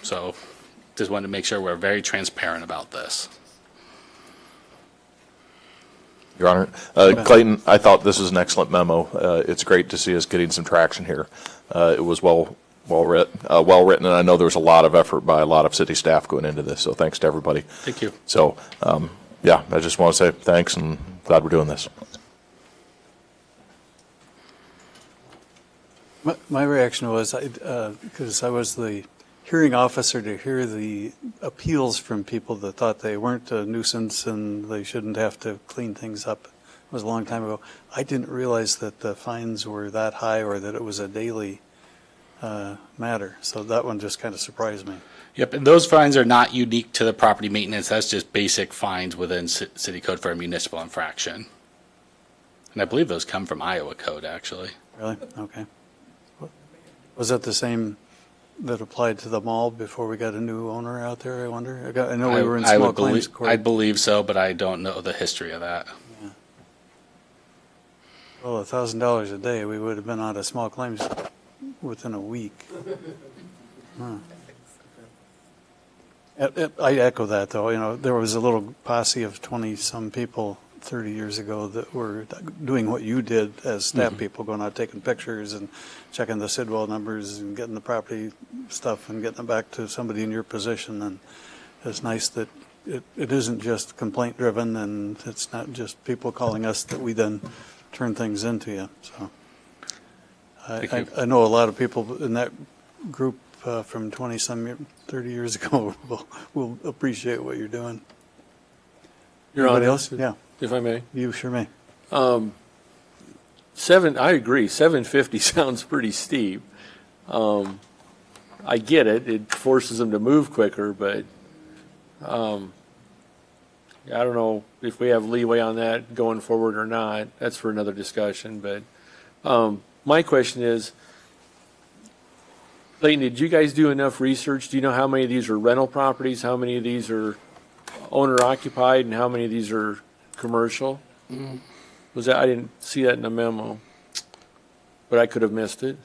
So just wanted to make sure we're very transparent about this. Your Honor, Clayton, I thought this was an excellent memo. It's great to see us getting some traction here. It was well written, and I know there was a lot of effort by a lot of city staff going into this, so thanks to everybody. Thank you. So, yeah, I just want to say thanks and glad we're doing this. My reaction was, because I was the hearing officer to hear the appeals from people that thought they weren't a nuisance and they shouldn't have to clean things up. It was a long time ago. I didn't realize that the fines were that high or that it was a daily matter. So that one just kind of surprised me. Yep, and those fines are not unique to the property maintenance. That's just basic fines within city code for a municipal infraction. And I believe those come from Iowa code, actually. Really? Okay. Was that the same that applied to the mall before we got a new owner out there, I wonder? I know we were in small claims court. I believe so, but I don't know the history of that. Yeah. Well, $1,000 a day, we would have been out of small claims within a week. Huh. I echo that, though. There was a little posse of 20-some people 30 years ago that were doing what you did as staff people, going out taking pictures and checking the Sidwell numbers and getting the property stuff and getting it back to somebody in your position. And it's nice that it isn't just complaint driven, and it's not just people calling us that we then turn things into you. So I know a lot of people in that group from 20-some 30 years ago will appreciate what you're doing. Anybody else? Yeah. If I may. You sure may. I agree. 750 sounds pretty steep. I get it. It forces them to move quicker, but I don't know if we have leeway on that going forward or not. That's for another discussion, but my question is, Clayton, did you guys do enough research? Do you know how many of these are rental properties, how many of these are owner occupied, and how many of these are commercial? Was that, I didn't see that in the memo, but I could have missed it.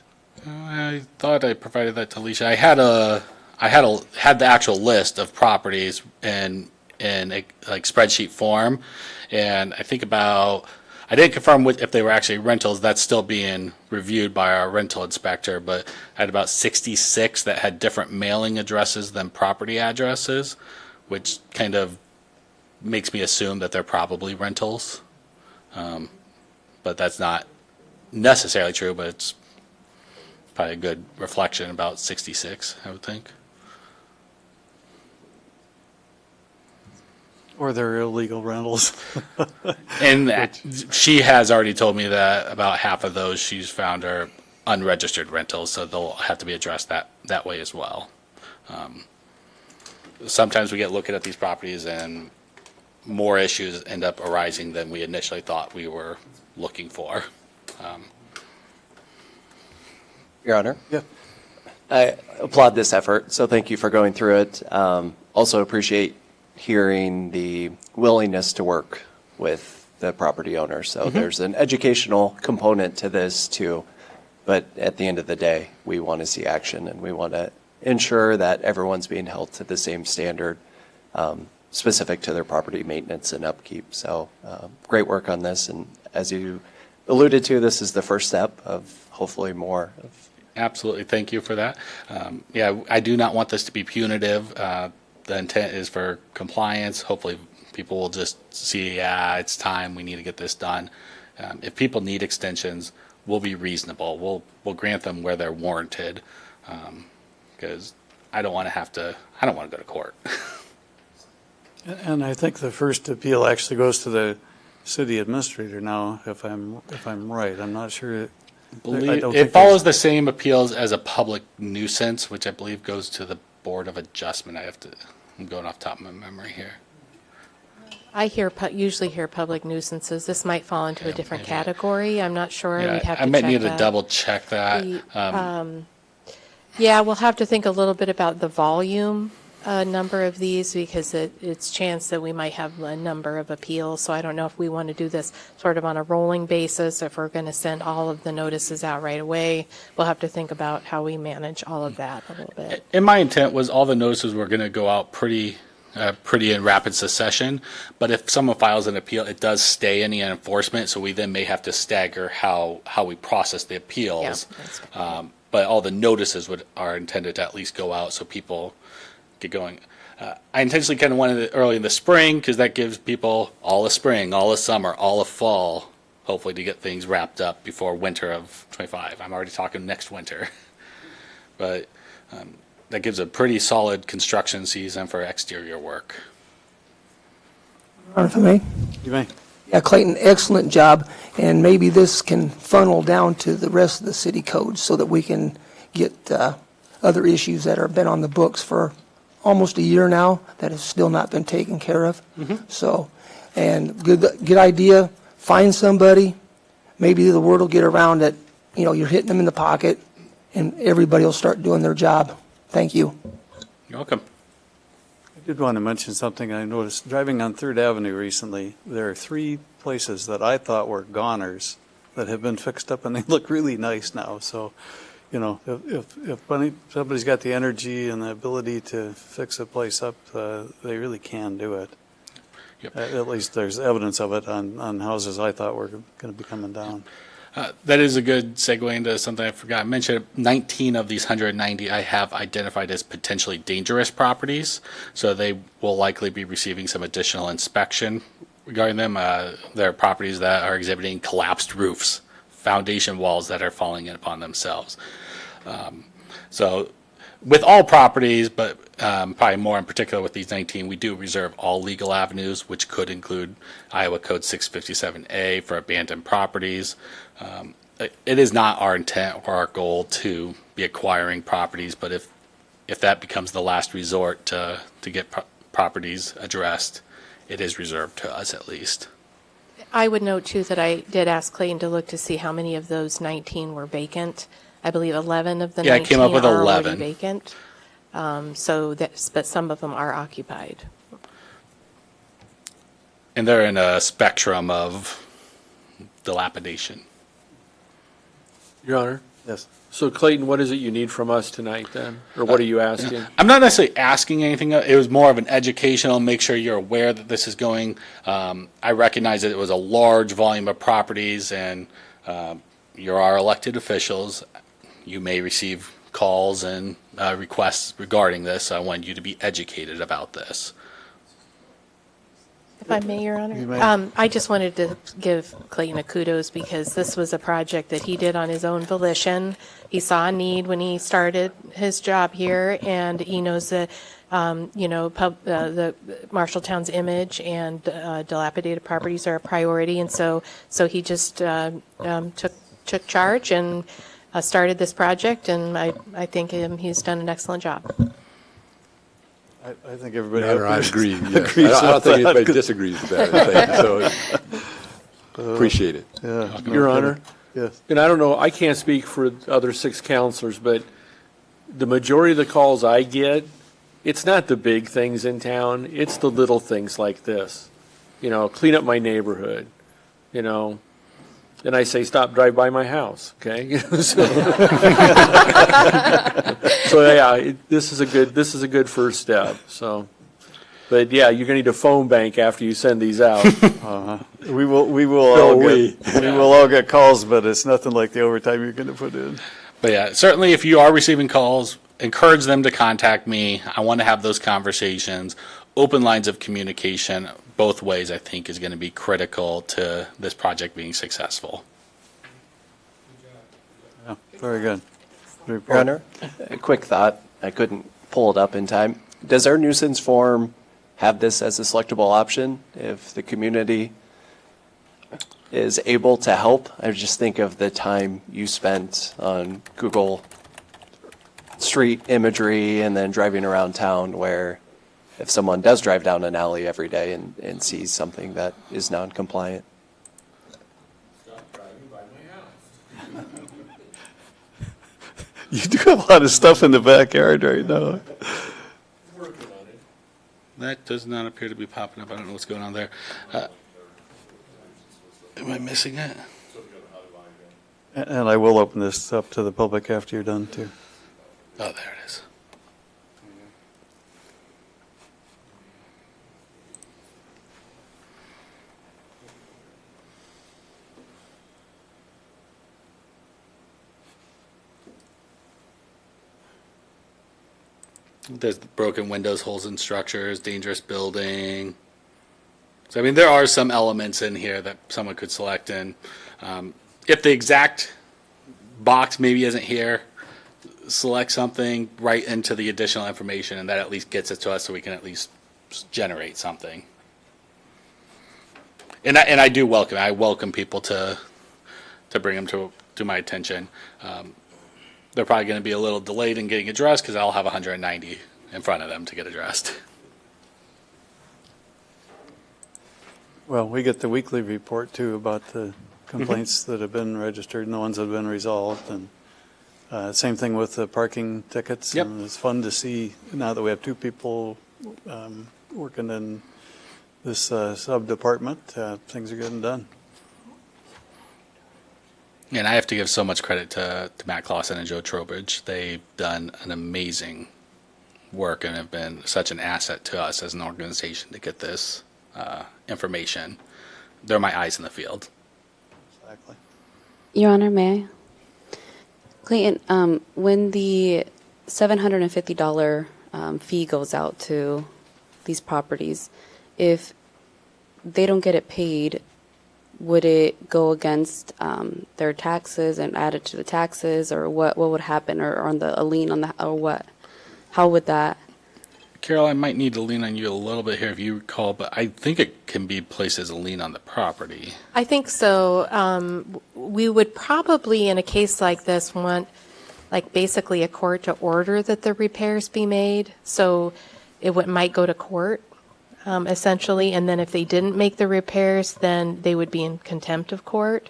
I thought I provided that to Alicia. I had the actual list of properties in a like spreadsheet form, and I think I didn't confirm if they were actually rentals. That's still being reviewed by our rental inspector, but I had about 66 that had different mailing addresses than property addresses, which kind of makes me assume that they're probably rentals. But that's not necessarily true, but it's probably a good reflection, about 66, I would think. Or they're illegal rentals. And she has already told me that about half of those she's found are unregistered rentals, so they'll have to be addressed that way as well. Sometimes we get looking at these properties and more issues end up arising than we initially thought we were looking for. Your Honor? Yeah. I applaud this effort, so thank you for going through it. Also appreciate hearing the willingness to work with the property owner. So there's an educational component to this too. But at the end of the day, we want to see action, and we want to ensure that everyone's being held to the same standard specific to their property maintenance and upkeep. So great work on this. And as you alluded to, this is the first step of hopefully more. Absolutely. Thank you for that. Yeah, I do not want this to be punitive. The intent is for compliance. Hopefully people will just see, yeah, it's time, we need to get this done. If people need extensions, we'll be reasonable. We'll grant them where they're warranted, because I don't want to go to court. And I think the first appeal actually goes to the city administrator now, if I'm right. I'm not sure. It follows the same appeals as a public nuisance, which I believe goes to the Board of Adjustment. I'm going off the top of my memory here. I usually hear public nuisances. This might fall into a different category. I'm not sure. Yeah, We'd have to I might check need to that. double check that. Yeah, we'll have to think a little bit about the volume number of these, because it's chance that we might have a number of appeals. So I don't know if we want to do this sort of on a rolling basis, if we're going to send all of the notices out right away. We'll have to think about how we manage all of that a little bit. And my intent was all the notices were going to go out pretty in rapid succession. But if someone files an appeal, it does stay in the enforcement, so we then may have to stagger how we process the appeals. Yeah, but all the notices are intended to at least go out so people get going. I intentionally kind of wanted it early in the spring, because that gives people all of spring, all of summer, all of fall, hopefully to get things wrapped up before winter of 25. I'm already talking next winter. But that gives a pretty solid construction season for exterior work. If I may. You may. Yeah, Clayton, excellent job. And maybe this can funnel down to the rest of the city codes so that we can get other issues that have been on the books for almost a year now that have still not been taken care of. So, and good idea. Find somebody. Maybe the word will get around that, you're hitting them in the pocket, and everybody will start doing their job. Thank you. You're welcome. I did want to mention something I noticed driving on 3rd Avenue recently. There are 3 places that I thought were goners that have been fixed up, and they look really nice now. So, if somebody's got the energy and the ability to fix a place up, they really can do it. Yep. At least there's evidence of it on houses I thought were going to be coming down. That is a good segue into something I forgot to mention. 19 of these 190 I have identified as potentially dangerous properties, so they will likely be receiving some additional inspection regarding them. There are properties that are exhibiting collapsed roofs, foundation walls that are falling in upon themselves. So with all properties, but probably more in particular with these 19, we do reserve all legal avenues, which could include Iowa Code 657A for abandoned properties. It is not our intent or our goal to be acquiring properties, but if that becomes the last resort to get properties addressed, it is reserved to us at least. I would note too that I did ask Clayton to look to see how many of those 19 were vacant. I believe 11 of the Yeah, I 19 came up with are already 11. vacant. But some of them are occupied. And they're in a spectrum of dilapidation. Your Honor? Yes. So Clayton, what is it you need from us tonight then? Or what are you asking? I'm not necessarily asking anything. It was more of an educational, make sure you're aware that this is going. I recognize that it was a large volume of properties, and you're our elected officials. You may receive calls and requests regarding this. So I want you to be educated about this. If I may, Your Honor? You may. I just wanted to give Clayton a kudos because this was a project that he did on his own volition. He saw a need when he started his job here, and he knows that, the Marshalltown's image and dilapidated properties are a priority, and so he just took charge and started this project, and I think he's done an excellent job. I think everybody Your Honor, I agree. Yes. agrees I don't with think that. anybody disagrees with that. So appreciate it. Yeah. Your Honor? Yes. And I don't know, I can't speak for the other 6 counselors, but the majority of the calls I get, it's not the big things in town, it's the little things like this. Clean up my neighborhood, Then I say, stop, drive by my house, okay? So yeah, this is a good first step, so. But yeah, you're gonna need a phone bank after you send these out. We will all get calls, but it's nothing like the overtime you're going to put in. But yeah, certainly if you are receiving calls, encourage them to contact me. I want to have those conversations. Open lines of communication both ways, I think, is going to be critical to this project being successful. Yeah, very good. Report. Your Honor, a quick thought. I couldn't pull it up in time. Does our nuisance form have this as a selectable option if the community is able to help? I just think of the time you spent on Google street imagery and then driving around town, where if someone does drive down an alley every day and sees something that is non-compliant. You do have a lot of stuff in the backyard right now. That does not appear to be popping up. I don't know what's going on there. Am I missing it? And I will open this up to the public after you're done, too. Oh, there it is. There's broken windows, holes in structures, dangerous building. So, I mean, there are some elements in here that someone could select in. If the exact box maybe isn't here, select something, write into the additional information, and that at least gets it to us so we can at least generate something. And I do welcome people to bring them to my attention. They're probably going to be a little delayed in getting addressed because I'll have 190 in front of them to get addressed. Well, we get the weekly report, too, about the complaints that have been registered and the ones that have been resolved. And same thing with the parking tickets. Yep. And it's fun to see now that we have 2 people working in this sub-department, things are getting done. And I have to give so much credit to Matt Clausen and Joe Trowbridge. They've done an amazing work and have been such an asset to us as an organization to get this information. They're my eyes in the field. Exactly. Your Honor, may I? Clayton, when the $750 fee goes out to these properties, if they don't get it paid, would it go against their taxes and add it to the taxes, or what would happen, or on a lien on the, or what? How would that? Carol, I might need to lean on you a little bit here if you recall, but I think it can be placed as a lien on the property. I think so. We would probably, in a case like this, want basically a court to order that the repairs be made. So it might go to court. essentially, and then if they didn't make the repairs, then they would be in contempt of court.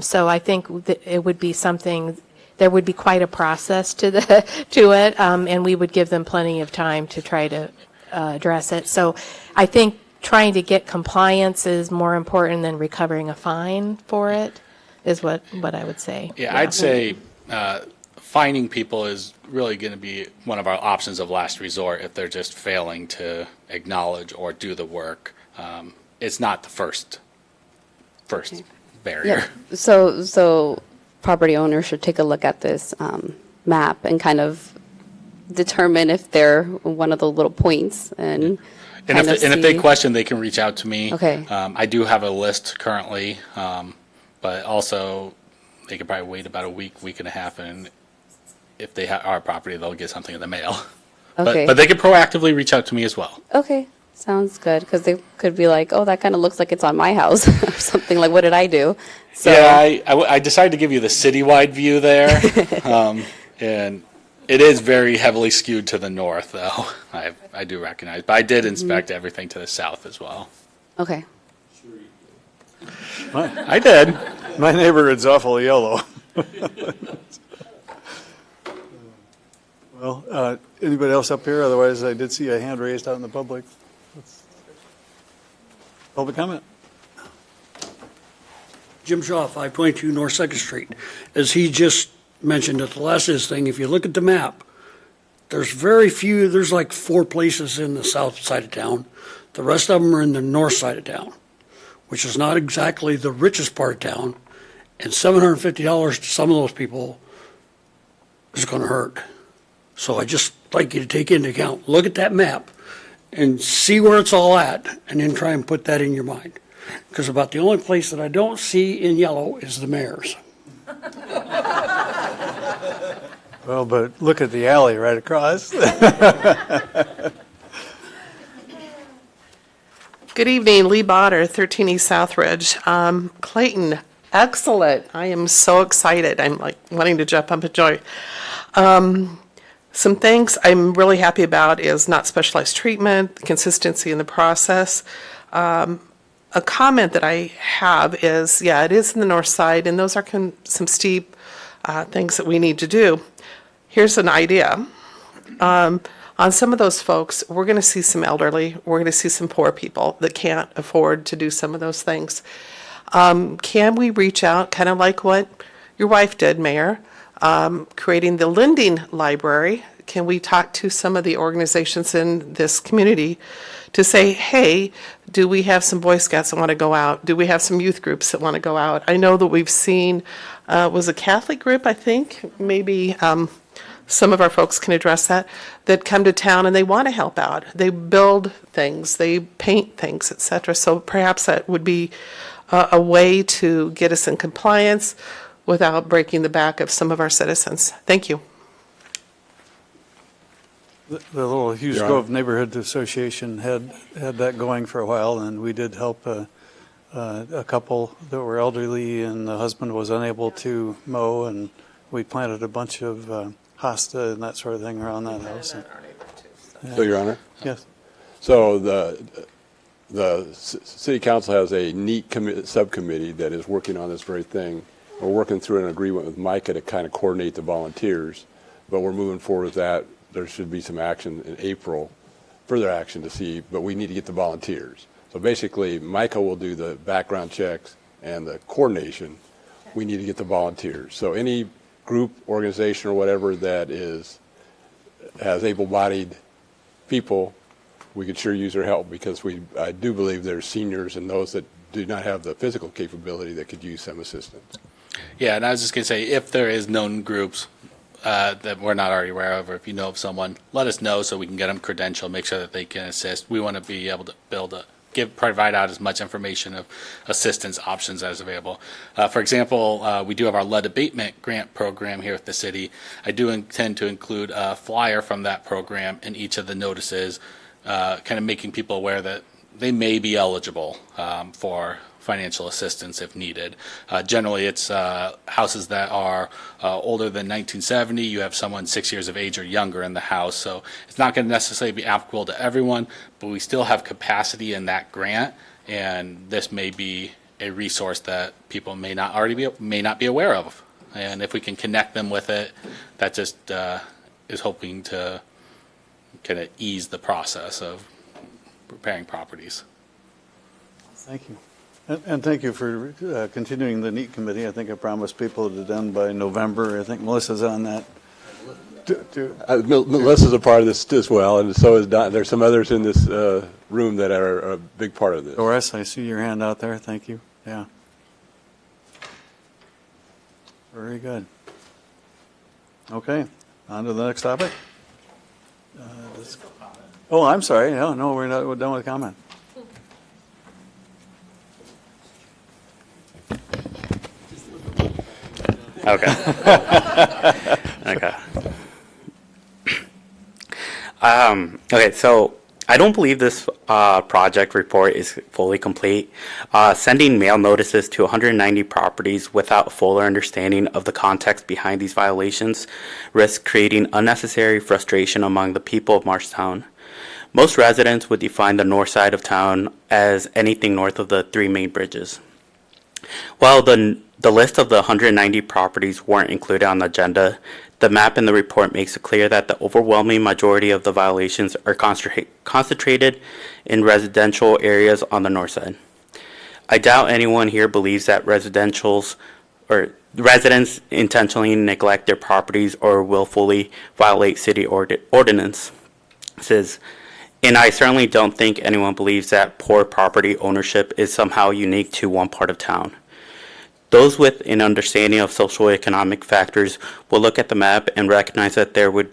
So I think that it would be something, there would be quite a process to it, and we would give them plenty of time to try to address it. So I think trying to get compliance is more important than recovering a fine for it, is what I would say. Yeah, I'd say fining people is really going to be one of our options of last resort if they're just failing to acknowledge or do the work. It's not the first barrier. Yeah. So property owners should take a look at this map and kind of determine if they're one of the little points and if they question, they can reach out to me. Okay. I do have a list currently, but also they could probably wait about a week and a half, and if they are property, they'll get something in the mail. Okay. But they could proactively reach out to me as well. Okay, sounds good, because they could be like, oh, that kind of looks like it's on my house, or something like, what did I do? So, Yeah, I decided to give you the citywide view there, and it is very heavily skewed to the north, though. I do recognize, but I did inspect everything to the south as well. Okay. I did. My neighborhood's awful yellow. Well, anybody else up here? Otherwise, I did see a hand raised out in the public. Public comment? Jim Shaw, 522 North 2nd Street. As he just mentioned at the last of this thing, if you look at the map, there's very few, there's like 4 places in the south side of town. The rest of them are in the north side of town, which is not exactly the richest part of town. And $750 to some of those people is going to hurt. So I just like you to take into account, look at that map and see where it's all at, and then try and put that in your mind. Because about the only place that I don't see in yellow is the mayor's. Well, but look at the alley right across. Good evening, Lee Botter, 13 East Southridge. Clayton, excellent. I am so excited. I'm like wanting to jump up and joy. Some things I'm really happy about is not specialized treatment, consistency in the process. A comment that I have is, yeah, it is in the north side, and those are some steep things that we need to do. Here's an idea. On some of those folks, we're going to see some elderly, we're going to see some poor people that can't afford to do some of those things. Can we reach out, kind of like what your wife did, Mayor, creating the lending library? Can we talk to some of the organizations in this community to say, hey, do we have some Boy Scouts that want to go out? Do we have some youth groups that want to go out? I know that we've seen, was a Catholic group, I think, maybe some of our folks can address that come to town and they want to help out. They build things, they paint things, etc. So perhaps that would be a way to get us in compliance without breaking the back of some of our citizens. Thank you. The little Hughes Grove Neighborhood Association had that going for a while, and we did help a couple that were elderly, and the husband was unable to mow, and we planted a bunch of hosta and that sort of thing around that house. So, Your Honor? Yes. So the city council has a neat subcommittee that is working on this very thing. We're working through an agreement with Micah to kind of coordinate the volunteers, but we're moving forward with that. There should be some action in April, further action to see, but we need to get the volunteers. So basically, Micah will do the background checks and the coordination. We need to get the volunteers. So any group, organization, or whatever that has able-bodied people, we could sure use their help, because I do believe there's seniors and those that do not have the physical capability that could use some assistance. Yeah, and I was just going to say, if there is known groups that we're not already aware of, or if you know of someone, let us know so we can get them credentialed, make sure that they can assist. We want to be able to provide out as much information of assistance options as available. For example, we do have our lead abatement grant program here at the city. I do intend to include a flyer from that program in each of the notices, kind of making people aware that they may be eligible for financial assistance if needed. Generally, it's houses that are older than 1970. You have someone 6 years of age or younger in the house, so it's not going to necessarily be applicable to everyone, but we still have capacity in that grant, and this may be a resource that people may not be aware of. And if we can connect them with it, that just is hoping to kind of ease the process of preparing properties. Thank you. And thank you for continuing the NEAT committee. I think I promised people to be done by November. I think Melissa's on that. Melissa's a part of this as well, and so is Don. There's some others in this room that are a big part of this. Doris, I see your hand out there. Thank you. Yeah. Very good. Okay, on to the next topic. Oh, I'm sorry. No, we're done with comment. Okay. Okay. Okay, so I don't believe this project report is fully complete. Sending mail notices to 190 properties without fuller understanding of the context behind these violations risks creating unnecessary frustration among the people of Marshtown. Most residents would define the north side of town as anything north of the three main bridges. While the list of the 190 properties weren't included on the agenda, the map in the report makes it clear that the overwhelming majority of the violations are concentrated in residential areas on the north side. I doubt anyone here believes that residents intentionally neglect their properties or willfully violate city ordinances. And I certainly don't think anyone believes that poor property ownership is somehow unique to one part of town. Those with an understanding of socioeconomic factors will look at the map and recognize that there could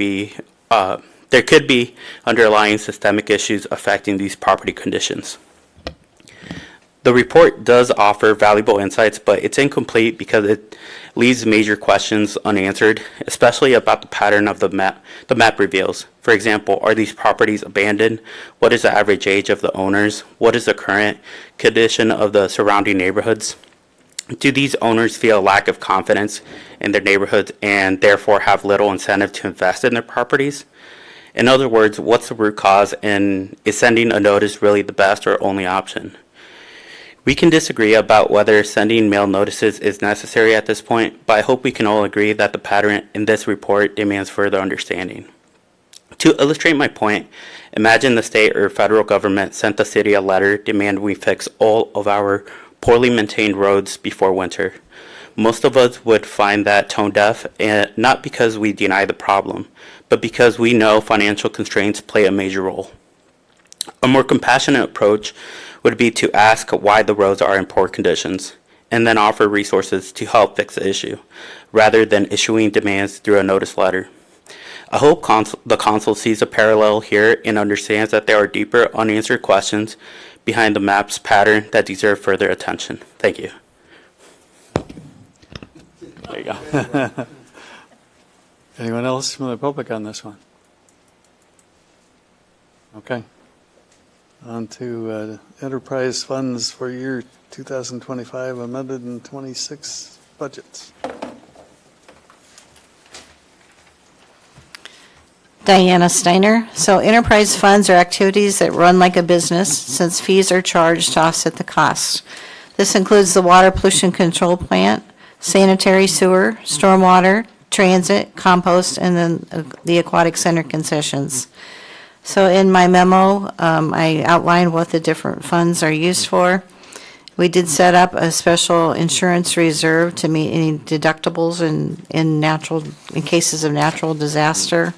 be underlying systemic issues affecting these property conditions. The report does offer valuable insights, but it's incomplete because it leaves major questions unanswered, especially about the pattern of the map reveals. For example, are these properties abandoned? What is the average age of the owners? What is the current condition of the surrounding neighborhoods? Do these owners feel a lack of confidence in their neighborhoods and therefore have little incentive to invest in their properties? In other words, what's the root cause, and is sending a notice really the best or only option? We can disagree about whether sending mail notices is necessary at this point, but I hope we can all agree that the pattern in this report demands further understanding. To illustrate my point, imagine the state or federal government sent the city a letter demanding we fix all of our poorly maintained roads before winter. Most of us would find that tone deaf, and not because we deny the problem, but because we know financial constraints play a major role. A more compassionate approach would be to ask why the roads are in poor conditions, and then offer resources to help fix the issue, rather than issuing demands through a notice letter. I hope the council sees a parallel here and understands that there are deeper unanswered questions behind the map's pattern that deserve further attention. Thank you. There you go. Anyone else from the public on this one? Okay. On to enterprise funds for year 2025 amended and 26 budgets. Diana Steiner. So enterprise funds are activities that run like a business since fees are charged to offset the costs. This includes the water pollution control plant, sanitary sewer, stormwater, transit, compost, and then the aquatic center concessions. So in my memo, I outlined what the different funds are used for. We did set up a special insurance reserve to meet any deductibles in cases of natural disaster.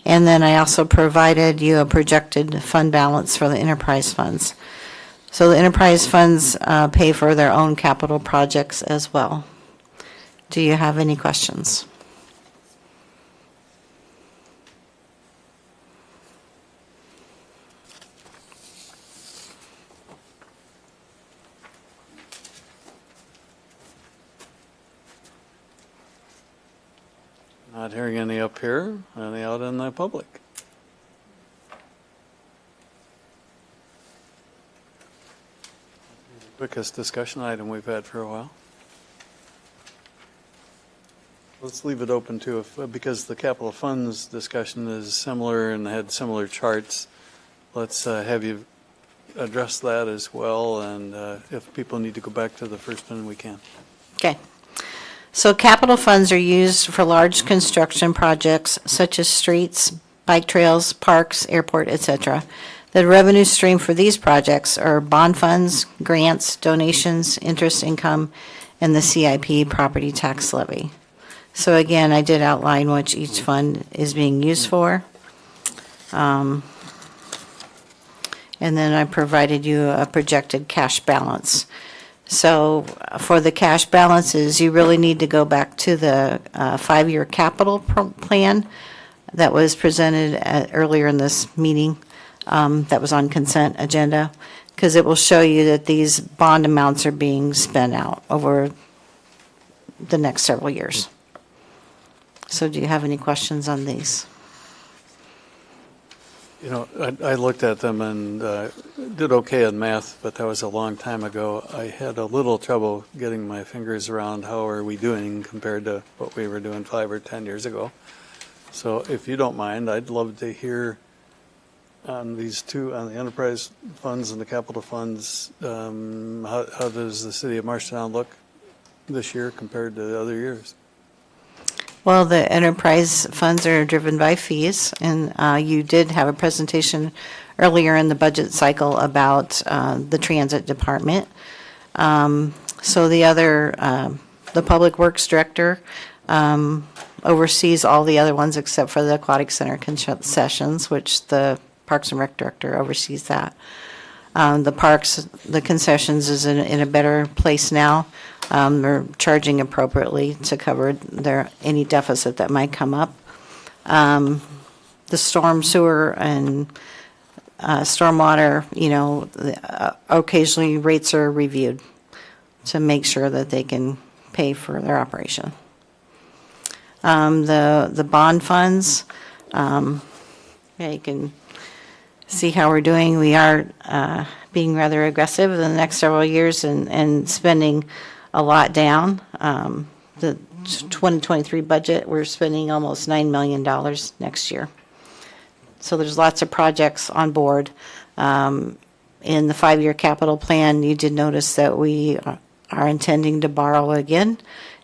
And then I also provided you a projected fund balance for the enterprise funds. So the enterprise funds pay for their own capital projects as well. Do you have any questions? Not hearing any up here, any out in the public. Quickest discussion item we've had for a while. Let's leave it open to, because the capital funds discussion is similar and had similar charts. Let's have you address that as well, and if people need to go back to the first one, we can. Okay. So capital funds are used for large construction projects such as streets, bike trails, parks, airport, etc. The revenue stream for these projects are bond funds, grants, donations, interest income, and the CIP property tax levy. So again, I did outline what each fund is being used for. And then I provided you a projected cash balance. So for the cash balances, you really need to go back to the 5-year capital plan that was presented earlier in this meeting, that was on consent agenda, because it will show you that these bond amounts are being spent out over the next several years. So do you have any questions on these? You know, I looked at them and did okay in math, but that was a long time ago. I had a little trouble getting my fingers around how are we doing compared to what we were doing 5 or 10 years ago. So if you don't mind, I'd love to hear on these two, on the enterprise funds and the capital funds, how does the city of Marshalltown look this year compared to the other years? Well, the enterprise funds are driven by fees, and you did have a presentation earlier in the budget cycle about the transit department. So the other, the Public Works Director oversees all the other ones except for the Aquatic Center concessions, which the Parks and Rec Director oversees that. The parks, the concessions is in a better place now. They're charging appropriately to cover any deficit that might come up. The storm sewer and stormwater, occasionally rates are reviewed to make sure that they can pay for their operation. The bond funds, you can see how we're doing. We are being rather aggressive in the next several years and spending a lot down. The 2023 budget, we're spending almost $9 million next year. So there's lots of projects on board. In the 5-year capital plan, you did notice that we are intending to borrow again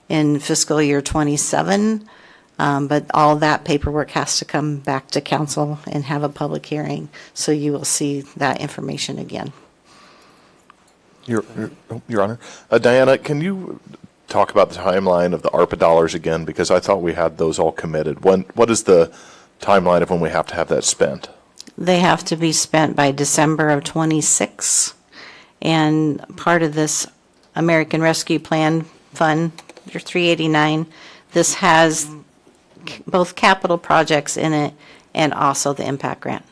in fiscal year 27. But all that paperwork has to come back to council and have a public hearing. So you will see that information again. Your Honor. Diana, can you talk about the timeline of the ARPA dollars again? Because I thought we had those all committed. What is the timeline of when we have to have that spent? They have to be spent by December of 26. And part of this American Rescue Plan Fund, your 389, this has both capital projects in it and also the impact grant.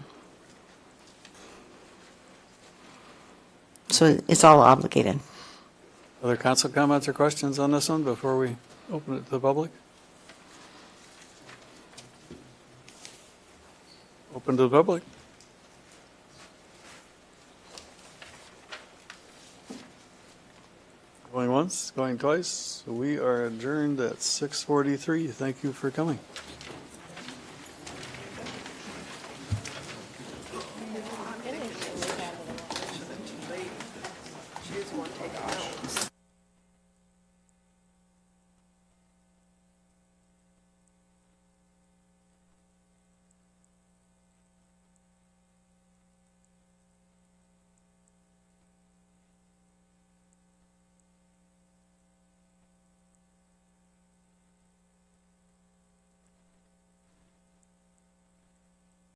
So it's all obligated. Other council comments or questions on this one before we open it to the public? Open to the public. Going once, going twice. We are adjourned at 6:43. Thank you for coming.